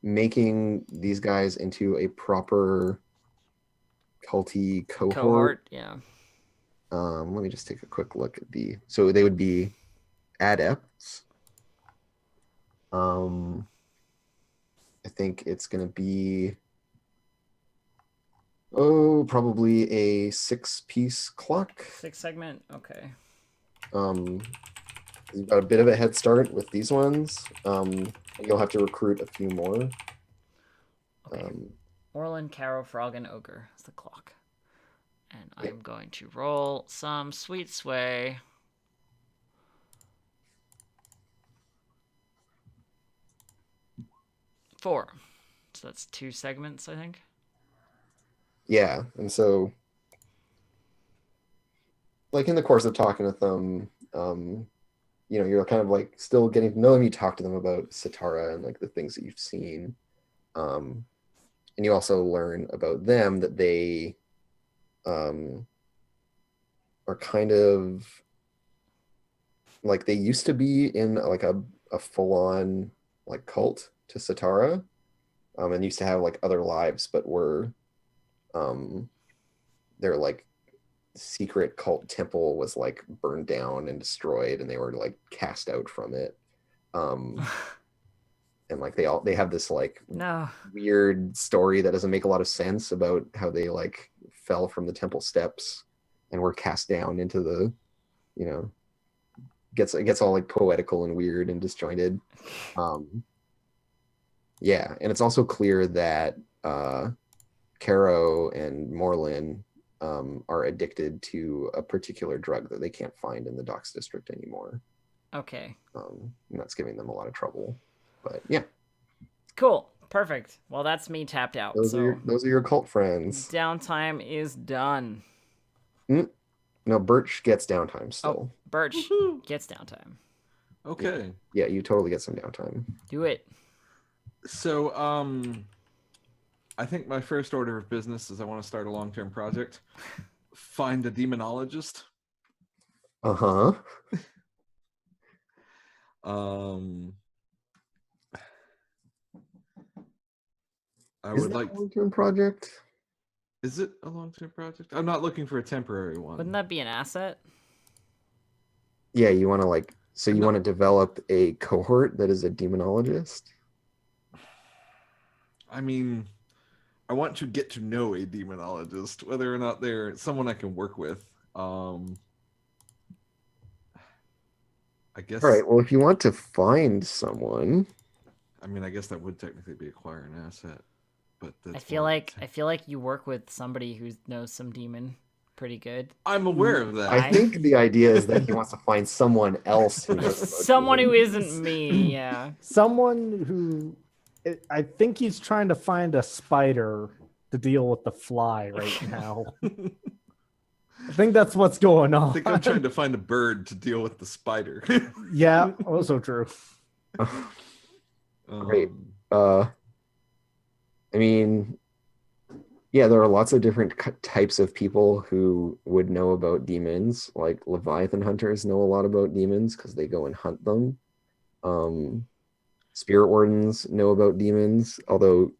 making these guys into a proper culty cohort. Yeah. Let me just take a quick look at so they would be adepts. I think it's gonna be probably a 6-piece clock. 6 segment. Okay. You've got a bit of a head start with these ones. You'll have to recruit a few more. Okay. Orlin, Caro, Frog, and Ogre is the clock. And I'm going to roll some Sweet Sway. Four. So that's 2 segments, I think. Yeah, and so, like in the course of talking with them, you're kind of like still getting to know them. You talk to them about Satara and like the things that you've seen, and you also learn about them that they are kind of like they used to be in like a full-on like cult to Satara, and used to have like other lives, but were their like secret cult temple was like burned down and destroyed, and they were like cast out from it. And like they have this like No. weird story that doesn't make a lot of sense about how they like fell from the temple steps and were cast down into the, it gets all like poetical and weird and disjointed. Yeah, and it's also clear that Caro and Morlin are addicted to a particular drug that they can't find in the Docks District anymore. Okay. And that's giving them a lot of trouble. But yeah. Cool. Perfect. Well, that's me tapped out. Those are your cult friends. Downtime is done. No, Birch gets downtime still. Oh, Birch gets downtime. Okay. Yeah, you totally get some downtime. Do it. So, I think my first order of business is I want to start a long-term project. Find a demonologist. Uh-huh. I Is would that like. a long-term project? Is it a long-term project? I'm not looking for a temporary one. Wouldn't that be an asset? Yeah, you want to like. So you want to develop a cohort that is a demonologist? I mean, I want to get to know a demonologist, whether or not they're someone I can work with. I guess. All right. Well, if you want to find someone, I mean, I guess that would technically be acquire an asset, but that's I feel like you work with somebody who knows some demon pretty good. I'm aware of that. I think the idea is that he wants to find someone else who knows about Someone who demons. isn't me. Yeah. Someone who, I think he's trying to find a spider to deal with the fly right now. I think that's what's going on. I think I'm trying to find a bird to deal with the spider. Yeah, also true. Great. I mean, yeah, there are lots of different types of people who would know about demons. Like Leviathan hunters know a lot about demons because they go and hunt them. Spirit wardens know about demons, although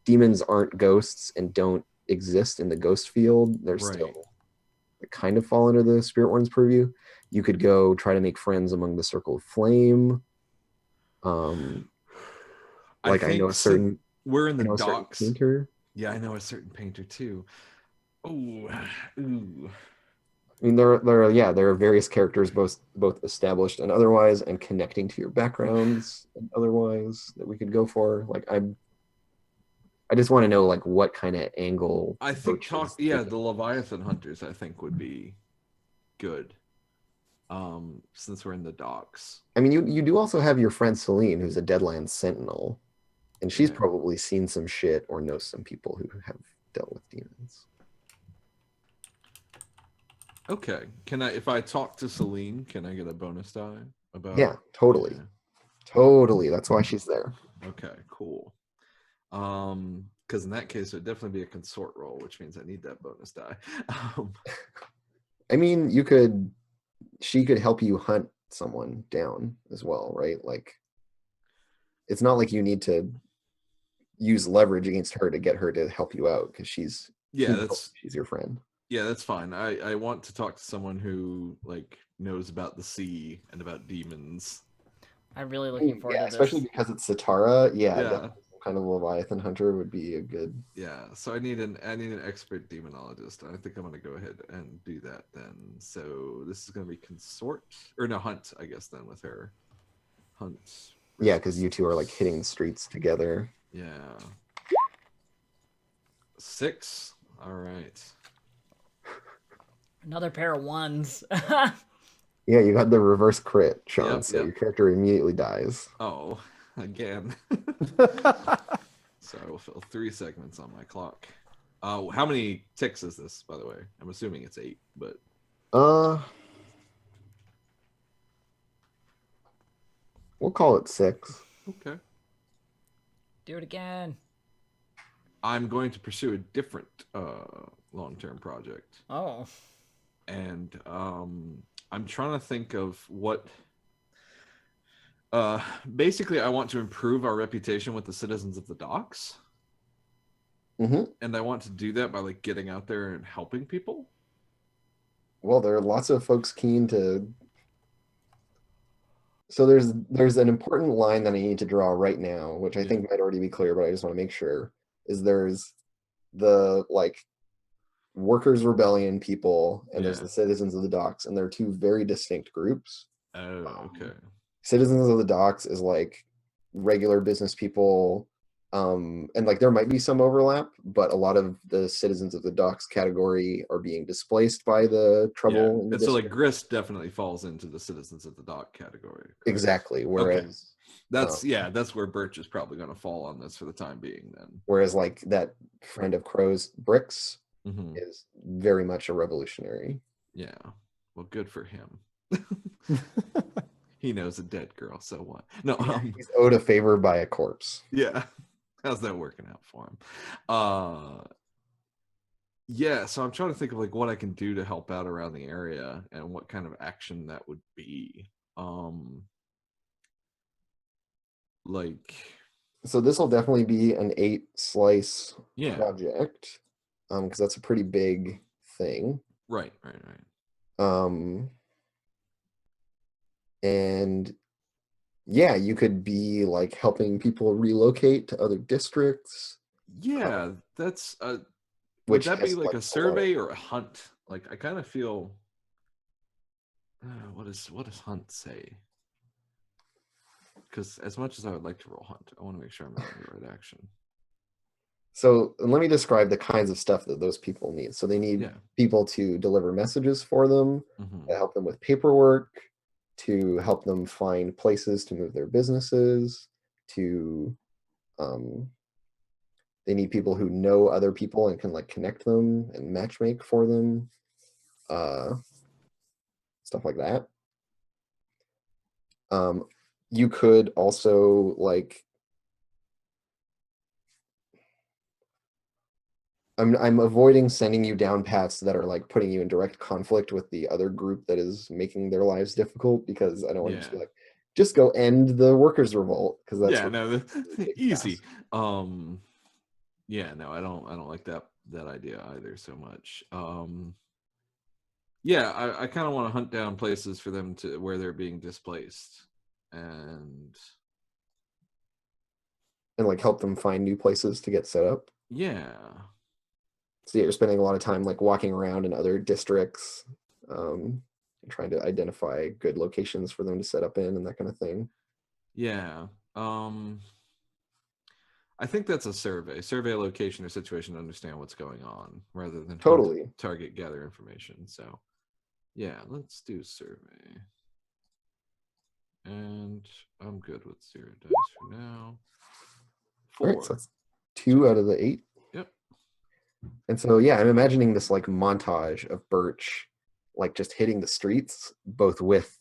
demons aren't ghosts and don't exist in the ghost field. They're still kind of fall under the spirit warden's purview. You could go try to make friends among the Circle of Flame. Like I know a certain. We're in the docks. Painter. Yeah, I know a certain painter too. Ooh. I mean, there are various characters, both established and otherwise, and connecting to your backgrounds and otherwise that we could go for. Like I just want to know like what kind of angle. I think the Leviathan hunters I think would be good. Since we're in the docks. I mean, you do also have your friend Celine, who's a Deadlands Sentinel, and she's probably seen some shit or knows some people who have dealt with demons. Okay. If I talk to Celine, can I get a bonus die about? Yeah, totally. Yeah. Totally. That's why she's there. Okay, cool. Because in that case, it would definitely be a consort roll, which means I need that bonus die. I mean, she could help you hunt someone down as well, right? Like, it's not like you need to use leverage against her to get her to help you out because she's your friend. Yeah, that's fine. I want to talk to someone who like knows about the sea and about demons. I'm really looking forward to this. Especially because it's Satara. Yeah. kind of Leviathan hunter would be a good. Yeah, so I need an expert demonologist. I think I'm gonna go ahead and do that then. So this is gonna be consort or no hunt, I guess then with her. Hunt. Yeah, because you two are like hitting the streets together. Yeah. 6. All right. Another pair of ones. Yeah, you got the reverse crit, Sean, Yep, so yep. your character immediately dies. Oh, again. So I will fill 3 segments on my clock. How many ticks is this, by the way? I'm assuming it's 8, but We'll call it 6. okay. Do it again. I'm going to pursue a different long-term project. Oh. And I'm trying to think of what basically I want to improve our reputation with the citizens of the docks, and I want to do that by like getting out there and helping people. Well, there are lots of folks keen to. So there's an important line that I need to draw right now, which I Yeah. think might already be clear, but I just want to make sure. Is there's the like workers' rebellion people, and there's Yeah. the citizens of the docks, and they're two very distinct groups. Oh, okay. Citizens of the docks is like regular business people, and like there might be some overlap, but a lot of the citizens of the docks category are being displaced by the trouble. Yeah. In the And so like district. Grist definitely falls into the citizens of the dock category. Correct? Exactly. Whereas That's that's where Birch is probably going to fall on this for the time being then. whereas like that friend of Crow's, Bricks, Mm-hmm. is very much a revolutionary. Yeah. Well, good for him. He knows a dead girl, so what? No, He's owed a favor by a corpse. yeah. How's that working out for him? Yeah, so I'm trying to think of like what I can do to help out around the area and what kind of action that would be. Like So this will definitely be an 8 slice yeah, project, because that's a pretty big thing. right. And yeah, you could be like helping people relocate to other districts, Yeah, that's would which that be has, like like, a a lot survey or a hunt? Like I kind of feel what does hunt say? Because as much as I would like to roll hunt, I want to make sure I'm rolling the right action. So let me describe the kinds of stuff that those people need. So they need Yeah. people to deliver messages for them, Mm-hmm. to help them with paperwork, to help them find places to move their businesses, to they need people who know other people and can like connect them and matchmake for them, stuff like that. You could also like I'm avoiding sending you down paths that are like putting you in direct conflict with the other group that is making their lives difficult, because I don't want you to be like, just go end the workers' revolt, because that's easy. Yeah, no, I don't like that idea either so much. Yeah, I kind of want to hunt down places for them to where they're being displaced and like help them find new places to get set up. Yeah. So you're spending a lot of time like walking around in other districts, and trying to identify good locations for them to set up in and that kind of thing. Yeah. I think that's a survey a location or situation to understand what's going on rather than Totally target gather information. So yeah, let's do survey. And I'm good with 0 dice for now. 4. All right, so that's 2 out of the 8. Yep. And so yeah, I'm imagining this like montage of Birch like just hitting the streets, both with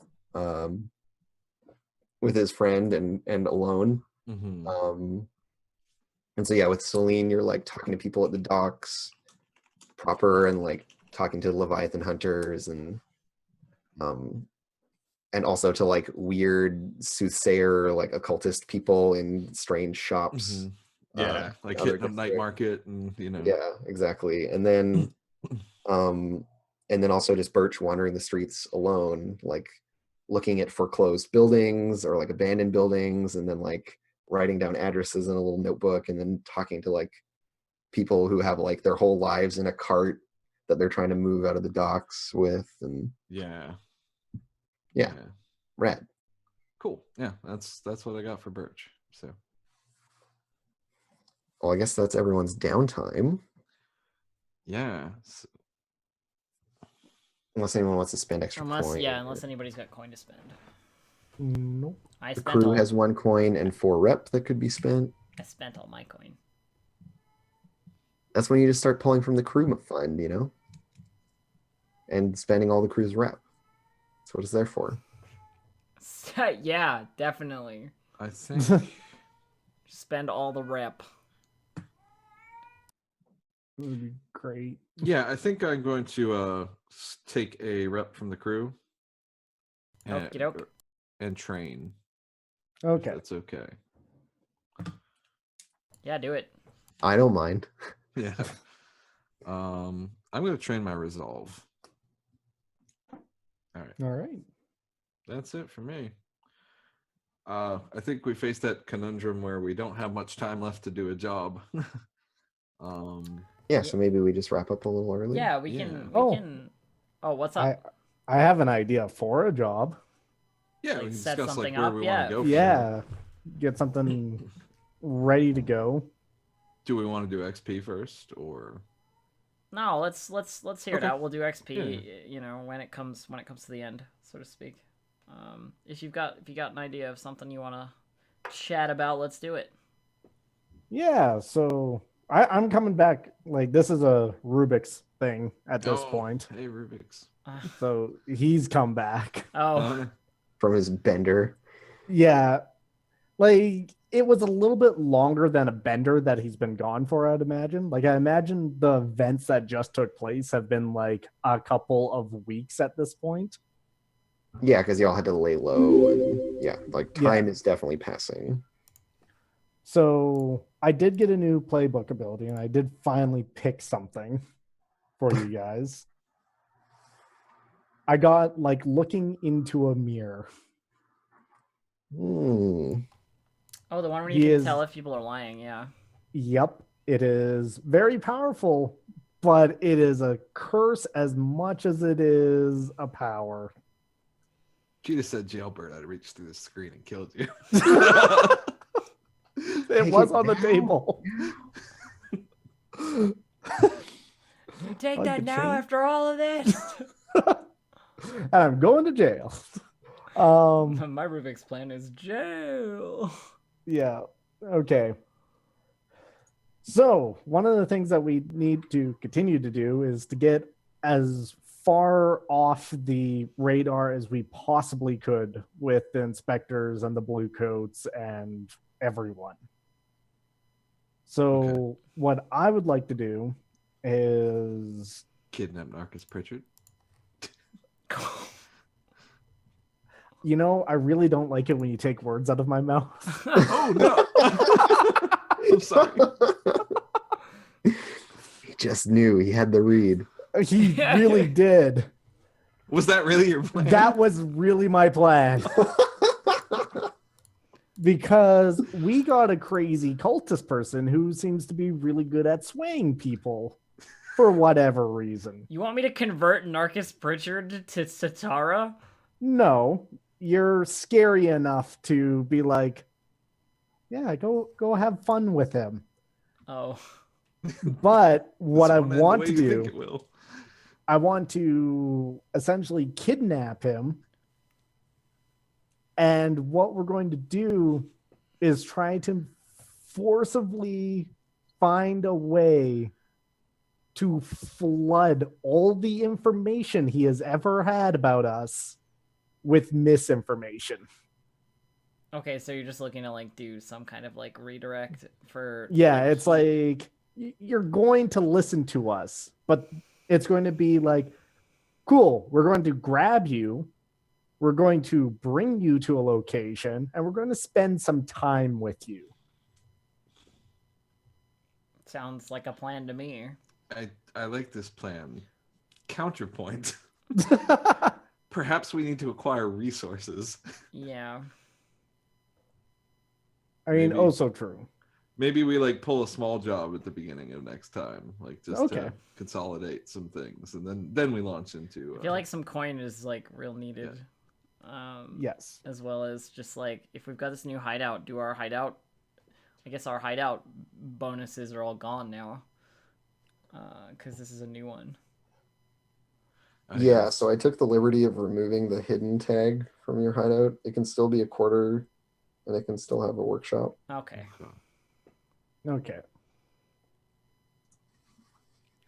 his friend and alone. Mm-hmm. And so yeah, with Celine, you're like talking to people at the docks proper and like talking to Leviathan hunters and also to like weird soothsayer, like occultist people in strange shops. Mm-hmm. Yeah, like other hitting a night districts. market and Yeah, exactly. And then also just Birch wandering the streets alone, like looking at foreclosed buildings or like abandoned buildings, and then like writing down addresses in a little notebook and then talking to like people who have like their whole lives in a cart that they're trying to move out of the docks with, and Yeah. yeah, rad. Cool. Yeah, that's what I got for Birch. So Well, I guess that's everyone's downtime, yeah. unless anyone wants to spend extra coin. Unless anybody's got coin to spend. Nope. I The spent crew all. has 1 coin and 4 rep that could be spent. I spent all my coin. That's when you just start pulling from the crew fund, you know, and spending all the crew's rep. That's what it's there for. Yeah, definitely. I think Spend all the rep. It would be great. yeah, I think I'm going to take a rep from the crew Okie doke. and train. Okay. That's okay. Yeah, do it. I don't mind. Yeah. I'm gonna train my resolve. All right. All right. That's it for me. I think we face that conundrum where we don't have much time left to do a job. Yeah, so maybe we just wrap up a little early. Yeah, we Yeah. can. Oh. We can. Oh, what's up? I have an idea for a job. Yeah, Like, we can set discuss like something where up, we yeah. want to go. From Yeah. there. Get something ready to go. Do we want to do XP first, or No, let's hear it Okay. out. We'll do XP. You know, when it comes to the end, so to speak. If you got an idea of something you want to chat about, let's do it. Yeah, so I'm coming back. Like, this is a Rubik's thing at this Oh, point. Hey, Rubik's. So he's come back. Oh, From his bender. Yeah. Like, it was a little bit longer than a bender that he's been gone for, I'd imagine. Like, I imagine the events that just took place have been like a couple of weeks at this point. Yeah, because y'all had to lay low. And yeah, like time is definitely passing. So I did get a new playbook ability, and I did finally pick something for you guys. I got like looking into a mirror. Hmm. oh, the one where you He can is- tell if people are lying. Yeah. Yep, it is very powerful, but it is a curse as much as it is a power. She just said jailbird. I'd reach through the screen and killed you. It Take was it on the now. table. You take Like that the now chain? after all of this. And I'm going to jail. My Rubik's plan is jail. Yeah. Okay. So, one of the things that we need to continue to do is to get as far off the radar as we possibly could with the inspectors and the blue coats and everyone. So, Okay. what I would like to do is Kidnap Marcus Pritchard. you know, I really don't like it when you take words out of my mouth. Oh no! I'm sorry. He just knew he had the read. He really did. Was that really your plan? That was really my plan. Because we got a crazy cultist person who seems to be really good at swaying people for whatever reason. You want me to convert Narcus Pritchard to Satara? No, you're scary enough to be like, yeah, go have fun with him. Oh. But what This I won't end the want way to you think do, it will. I want to essentially kidnap him. And what we're going to do is try to forcibly find a way to flood all the information he has ever had about us with misinformation. Okay, so you're just looking to like do some kind of like redirect for Yeah, it's like you're going to listen to us, but it's going to be like, cool, we're going to grab you, we're going to bring you to a location, and we're going to spend some time with you. sounds like a plan to me. I like this plan. Counterpoint. Perhaps we need to acquire resources. Yeah. I mean, Maybe. oh, so true. Maybe we like pull a small job at the beginning of next time, like just Okay. to consolidate some things, and then we launch into. I feel like some coin is like real needed. Yes. As well as just like if we've got this new hideout, do our hideout. I guess our hideout bonuses are all gone now. Because this is a new one. Yeah, so I took the liberty of removing the hidden tag from your hideout. It can still be a quarter, and it can still have a workshop. Okay. Okay.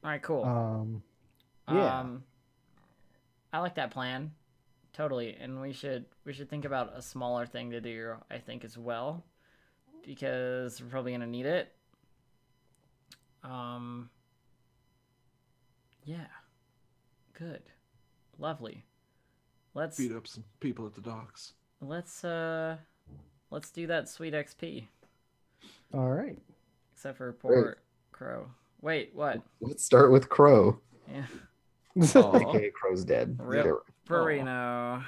All right. Cool. Yeah. I like that plan. Totally, and we should think about a smaller thing to do. I think as well, because we're probably gonna need it. Yeah. Good. Lovely. Let's beat up some people at the docks. let's do that sweet XP. All right. Except for poor Crow. Wait, what? Let's start with Crow. Yeah. Aw. Okay, Crow's dead. Rip. There- Burrino.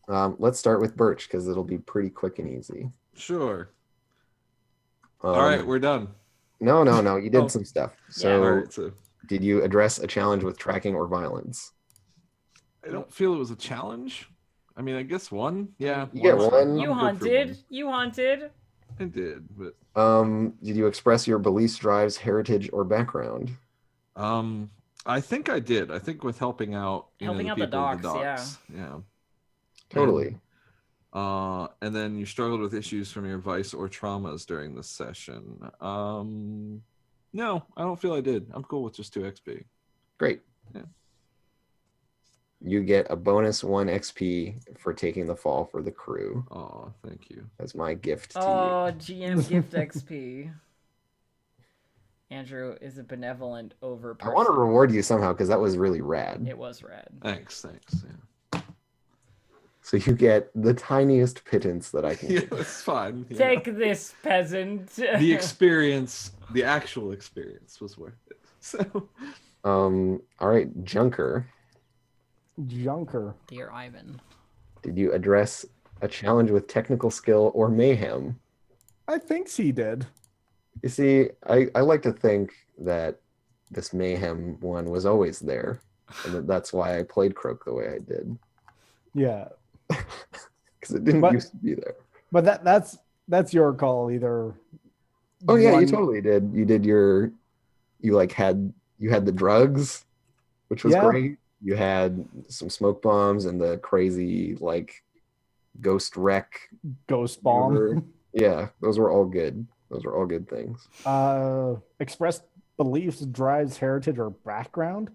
let's start with Birch because it'll be pretty quick and easy. Sure. All right, Um, we're done. No. You did Oh. some stuff. Yeah. So, All right, so did you address a challenge with tracking or violence? I don't feel it was a challenge. I mean, I guess one. Yeah. You get one's- one. I'm You good for hunted. one. You hunted. I did, but Did you express your beliefs, drives, heritage, or background? I think I did. I think with helping out, Helping out the people at docks, yeah. Totally. And then you struggled with issues from your vice or traumas during this session. No, I don't feel I did. I'm cool with just 2 XP. Great. Yeah. You get a bonus 1 XP for taking the fall for the crew. Oh, thank you. That's my gift to Oh, GM gift XP. Andrew is a benevolent over you. I person. want to reward you somehow because that was really rad. It was rad. Thanks. Yeah. So you get the tiniest pittance that I can Yeah, give. it's fine. you Take know. this, peasant. The experience, the actual experience was worth it. So, All right, Junker. Junker. Dear Ivan. Did you address a challenge with technical skill or mayhem? I think he did. You see, I like to think that this mayhem one was always there, and that's why I played Croak the way I did, Yeah. because it didn't But- used to be there. But that's your call. Either. Oh yeah, you one- totally did. You did you had the drugs, which was Yeah. great. You had some smoke bombs and the crazy like ghost wreck. Ghost bomb. maneuver. Yeah, those were all good. Those were all good things. Expressed beliefs, drives, heritage, or background.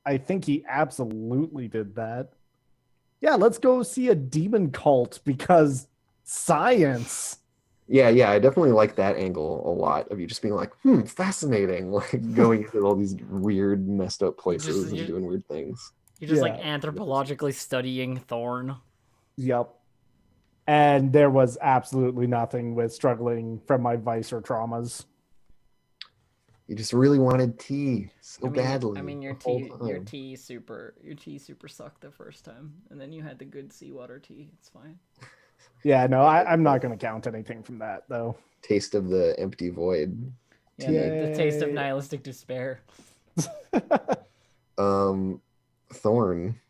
I think he absolutely did that. Yeah, let's go see a demon cult because science. Yeah, I definitely like that angle a lot of you just being like, fascinating, like going into all these weird, messed up places and you- doing weird things. You're just like Yeah. anthropologically studying Thorn. Yep. And there was absolutely nothing with struggling from my vice or traumas. You just really wanted tea so badly. I mean, your the whole tea time. super sucked the first time, and then you had the good seawater tea. It's fine. Yeah, no, I'm not going to count anything from that though. Taste of the empty void. Yeah, the taste of Yay. nihilistic despair. Thorn.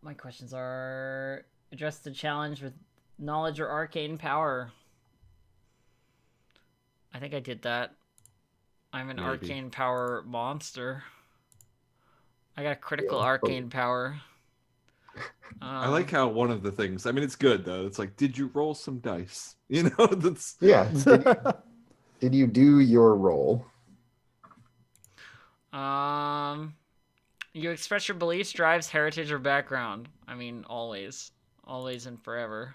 My questions are: address the challenge with knowledge or arcane power. I think I did that. I'm an Maybe. arcane power monster. I got critical Yeah. arcane power. I like how one of the things. I mean, it's good though. It's like, did you roll some dice? You know, that's Yeah. Did you do your role? You express your beliefs, drives, heritage, or background. I mean, always and forever.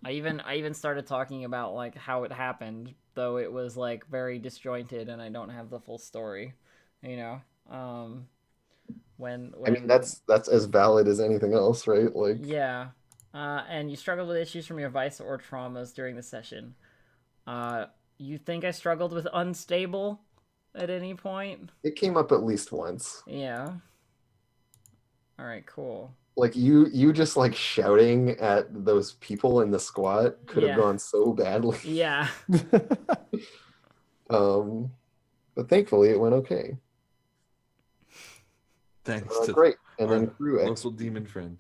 I even started talking about like how it happened, though it was like very disjointed, and I don't have the full story. You know, when I mean, that's as valid as anything else, right? Like, yeah. And you struggled with issues from your vice or traumas during the session. You think I struggled with unstable at any point? it came up at least once. Yeah. All right, cool. Like you just like shouting at those people in the squat could have Yeah. gone so badly. Yeah. But thankfully it went okay. Thanks to Great. And our then crew X. local demon friend.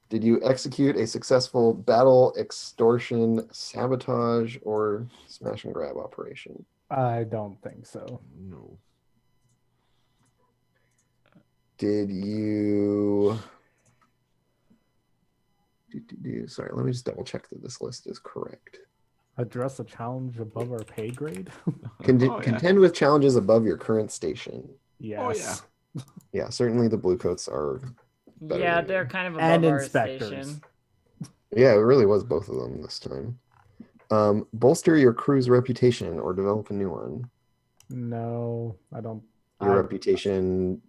Did you execute a successful battle, extortion, sabotage, or smash and grab operation? I don't think so. No. Did you? Sorry, let me just double check that this list is correct. Address a challenge above our pay grade? Oh, yeah. Contend with challenges above your current station. Yes. yeah. Yeah, certainly the blue coats are. Better Yeah, than they're you. kind of And above our inspectors. station. Yeah, it really was both of them this time. Bolster your crew's reputation or develop a new one. No, I don't. Your I- reputation.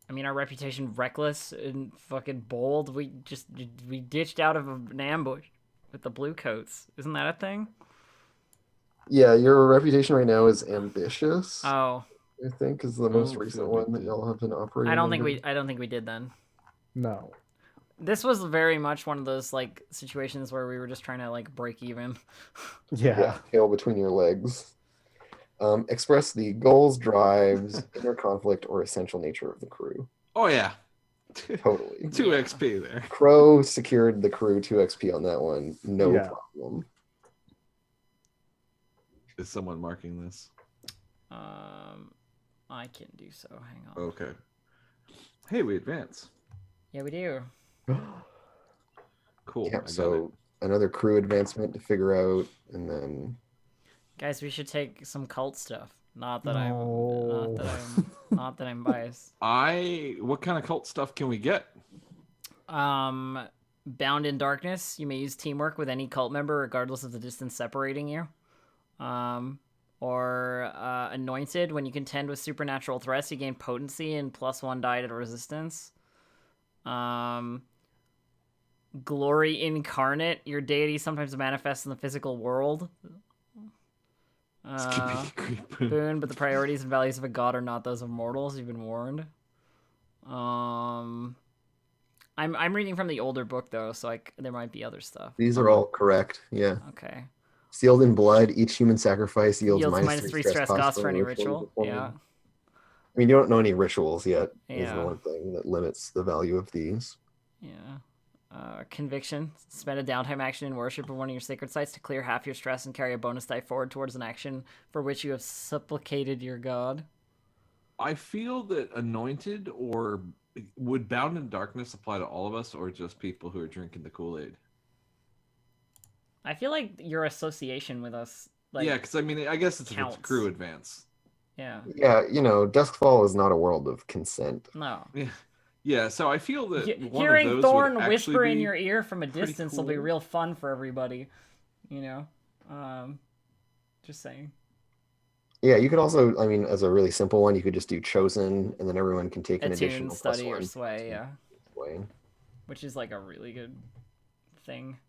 I mean, our reputation reckless and fucking bold. We ditched out of an ambush with the blue coats. Isn't that a thing? Yeah, your reputation right now is ambitious. Oh, I think is the most don't recent feel we one that did. y'all have been operating. I don't think under. we did then. No. This was very much one of those like situations where we were just trying to like break even. Yeah. Tail between your legs. Express the goals, drives, inner conflict, or essential nature of the crew. Oh yeah. Totally. 2 Yeah. XP there. Crow secured the crew 2 XP on that one. No Yeah. problem. Is someone marking this? I can do so. Hang on. Okay. Hey, we advance. Yeah, we do. Cool. Yeah, I got so another crew advancement to figure out, and then Guys, we should take some cult stuff. Not that No. not that I'm biased. What kind of cult stuff can we get? Bound in Darkness. You may use teamwork with any cult member, regardless of the distance separating you. Or Anointed. When you contend with supernatural threats, you gain potency and +1 die to resistance. Glory Incarnate. Your deity sometimes manifests in the physical world. Boon, but the priorities and values of a god are not those of mortals. You've been warned. I'm reading from the older book though, so like there might be other stuff. these are all correct. Yeah. Okay. Sealed in blood, each human sacrifice yields minus 3 stress costs for any ritual. Yeah. I mean, you don't know any rituals yet. Is the Yeah. one thing that limits the value of these. Yeah. Conviction. Spend a downtime action in worship of one of your sacred sites to clear half your stress and carry a bonus die forward towards an action for which you have supplicated your god. I feel that Anointed or would Bound in Darkness apply to all of us or just people who are drinking the Kool-Aid? I feel like your association with us, like, Yeah, because I mean, I guess it's if it's counts. crew advance. Yeah. Yeah, Duskfall is not a world of consent. No. Yeah, yeah. So I feel that one Hearing of those Thorn would whisper actually in be your ear from a pretty distance will be cool. real fun for everybody. Just saying. Yeah, you could also, I mean, as a really simple one, you could just do Chosen, and then everyone can take an Attune, additional study, or +1. sway, yeah. Sway. Which is like a really good thing.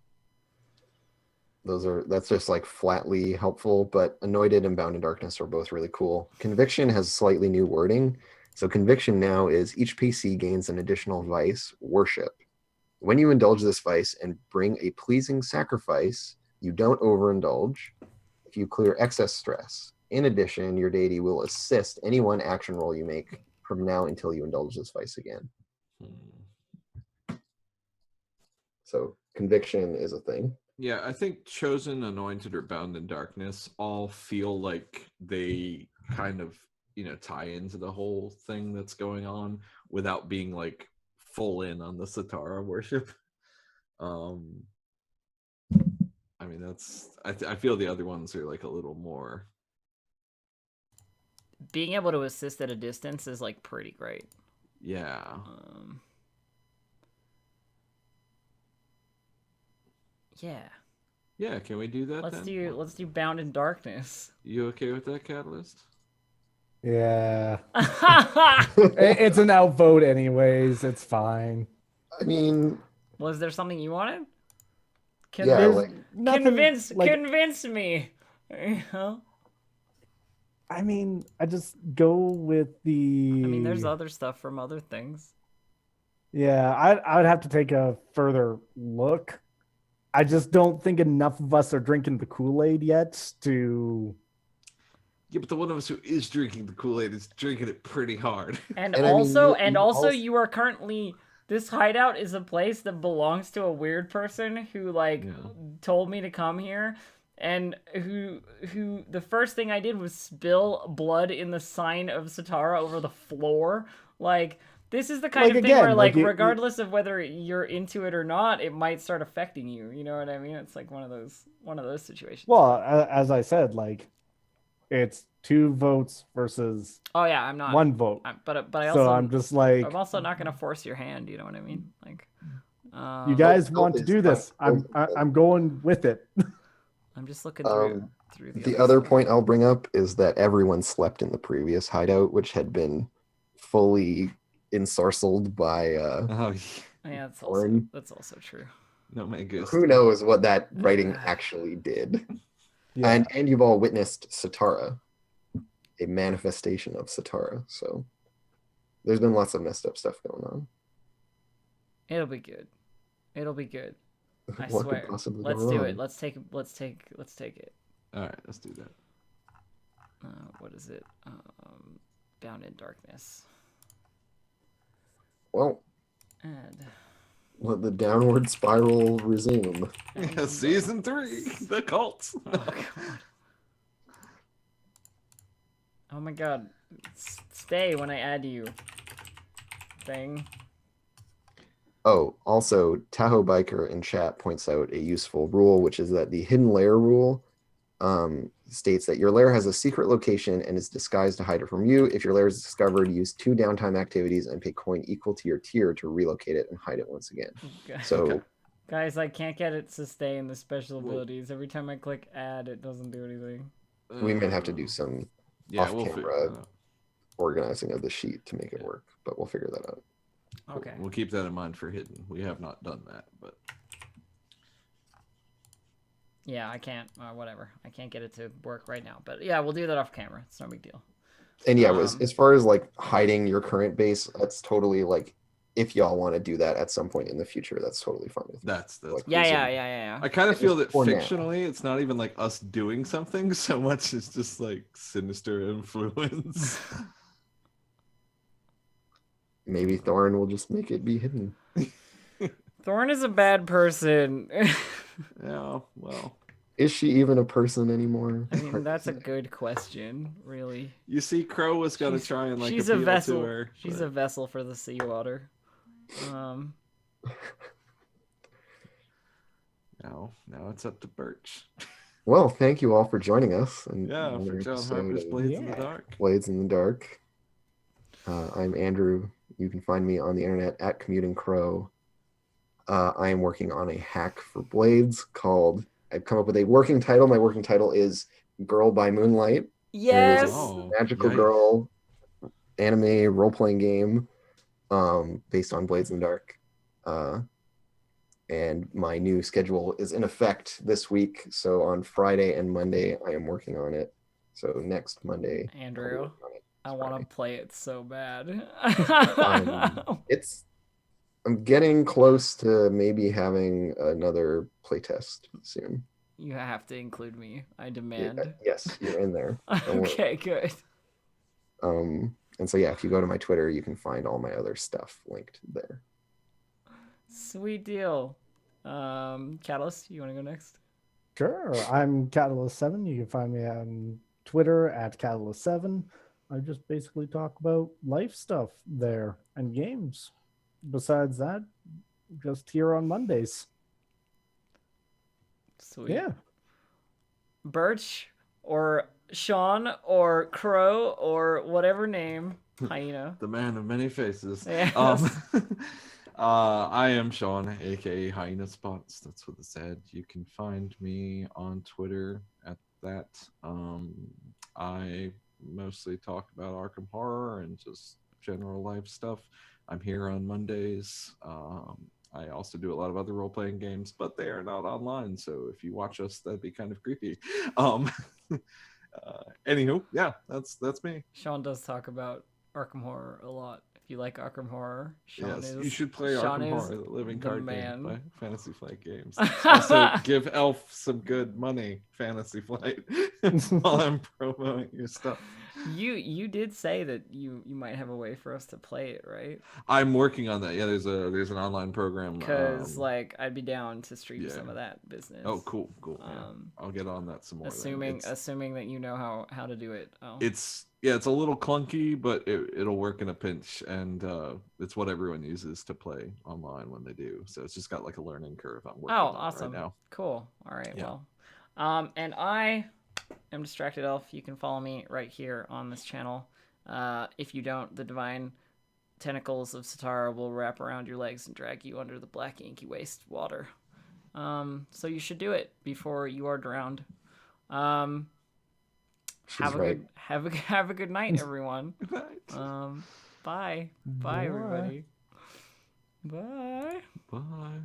That's just like flatly helpful, but Anointed and Bound in Darkness are both really cool. Conviction has slightly new wording. So Conviction now is each PC gains an additional vice, worship. When you indulge this vice and bring a pleasing sacrifice, you don't overindulge. If you clear excess stress. In addition, your deity will assist any one action roll you make from now until you indulge this vice again. So Conviction is a thing. Yeah, I think Chosen, Anointed, or Bound in Darkness all feel like they kind of, tie into the whole thing that's going on without being like full in on the Satara worship. I mean, I feel the other ones are like a little more. Being able to assist at a distance is like pretty great. Yeah. Yeah. Yeah, can we do that then? Let's do Bound in Darkness. You okay with that, Catalyst? Yeah. It's an outvote anyways. It's fine. I mean, Was there something you wanted? yeah, There's like nothing, Convince me. You know? I mean, I just go with the. I mean, there's other stuff from other things. Yeah, I would have to take a further look. I just don't think enough of us are drinking the Kool-Aid yet to. Yeah, but the one of us who is drinking the Kool-Aid is drinking it pretty hard. And And I mean, also, you also- you are currently, this hideout is a place that belongs to a weird person who like Yeah. told me to come here, and who the first thing I did was spill blood in the sign of Satara over the floor. Like, this is the kind Like, of thing where again, like like, regardless of whether you're into it or not, it might start affecting you. You know what I mean? It's like one of those situations. Well, as I said, like, it's 2 votes versus Oh yeah, I'm not 1 vote. but I So also I'm just like, I'm also not gonna force your hand. You know what I mean? Like, you guys Hope want to is do this? trying to- I'm going with it. I'm just looking through Um, the The other stuff. point I'll bring up is that everyone slept in the previous hideout, which had been fully ensorcelled by Oh, Yeah, Thorn. that's also true. no man goes. Who knows what that writing actually did. Yeah. And you've all witnessed Satara, a manifestation of Satara. So there's been lots of messed up stuff going on. It'll be good. It'll be good. I What swear. could possibly Let's go do wrong? it. Let's take it. All right, let's do that. What is it? Bound in Darkness. Well, And let the downward spiral resume. Yeah, season 3, the cult. Oh god. Oh my god. Stay when I add you. Thing. Oh, also, Tahoe Biker in chat points out a useful rule, which is that the hidden lair rule states that your lair has a secret location and is disguised to hide it from you. If your lair is discovered, use 2 downtime activities and pay coin equal to your tier to relocate it and hide it once again. So, Okay. Guys, I can't get it to stay in the special Whoa. abilities. Every time I click add, it doesn't do anything. we might have to do some Yeah, off we'll figure camera that out. organizing of the sheet to make it work, but we'll figure that out. Okay. We'll keep that in mind for hidden. We have not done that, but Yeah, I can't. Whatever. I can't get it to work right now. But yeah, we'll do that off camera. It's no big deal. And yeah, Um, as far as like hiding your current base, that's totally like if y'all want to do that at some point in the future, that's totally fine with me. that's Like, Yeah, Is it- yeah. I kind of feel that For now. fictionally, it's not even like us doing something so much as just like sinister influence. Maybe Thorn will just make it be hidden. Thorn is a bad person. Yeah, well, Is she even a person anymore? I mean, that's a good question, really. you see, Crow was gonna She's- try and like she's a appeal vessel. to her. She's but a vessel for the seawater. now it's up to Birch. Well, thank you all for joining us. And Yeah, for John Harper's Blades in the Yeah. Dark. Blades in the Dark. I'm Andrew. You can find me on the internet at Commuting Crow. I am working on a hack for Blades called. I've come up with a working title. My working title is Girl by Moonlight. Yes. Oh, Magical yikes. girl anime role playing game based on Blades in the Dark. And my new schedule is in effect this week. So on Friday and Monday, I am working on it. So next Monday, I'll be Andrew, working on it. I want to play it so bad. I'm getting close to maybe having another playtest soon. You have to include me. I demand. Yes, you're in there. Don't worry. Okay, good. And so yeah, if you go to my Twitter, you can find all my other stuff linked there. Sweet deal. Catalyst, you want to go next? Sure. I'm Catalyst7. You can find me on Twitter at Catalyst7. I just basically talk about life stuff there and games. Besides that, just here on Mondays. Sweet. Yeah. Birch or Sean or Crow or whatever name. Hyena. The man of many faces. Yes. I am Sean, aka Hyena Spots. That's what it said. You can find me on Twitter at that. I mostly talk about Arkham Horror and just general life stuff. I'm here on Mondays. I also do a lot of other role-playing games, but they are not online. So if you watch us, that'd be kind of creepy. Anywho, yeah, that's me. Sean does talk about Arkham Horror a lot. If you like Arkham Horror, Sean Yes, is. you should play Sean Arkham is Horror, the living the card man. game by Fantasy Flight Games. Also, give Elf some good money, Fantasy Flight, while I'm promoting your stuff. You did say that you might have a way for us to play it, right? I'm working on that. Yeah, there's an online program. Because like I'd be down to stream yeah. some of that business. Oh, cool. Yeah. I'll get on that some more. Assuming that you know how to do it. Oh. It's a little clunky, but it'll work in a pinch, and it's what everyone uses to play online when they do. So it's just got like a learning curve. I'm working on awesome. right now. Cool. All right. Yeah. Well, and I am Distracted Elf. You can follow me right here on this channel. If you don't, the divine tentacles of Satara will wrap around your legs and drag you under the black inky waste water. So you should do it before you are drowned. Have a good night, everyone. Good night. Bye, everybody. Bye. Bye.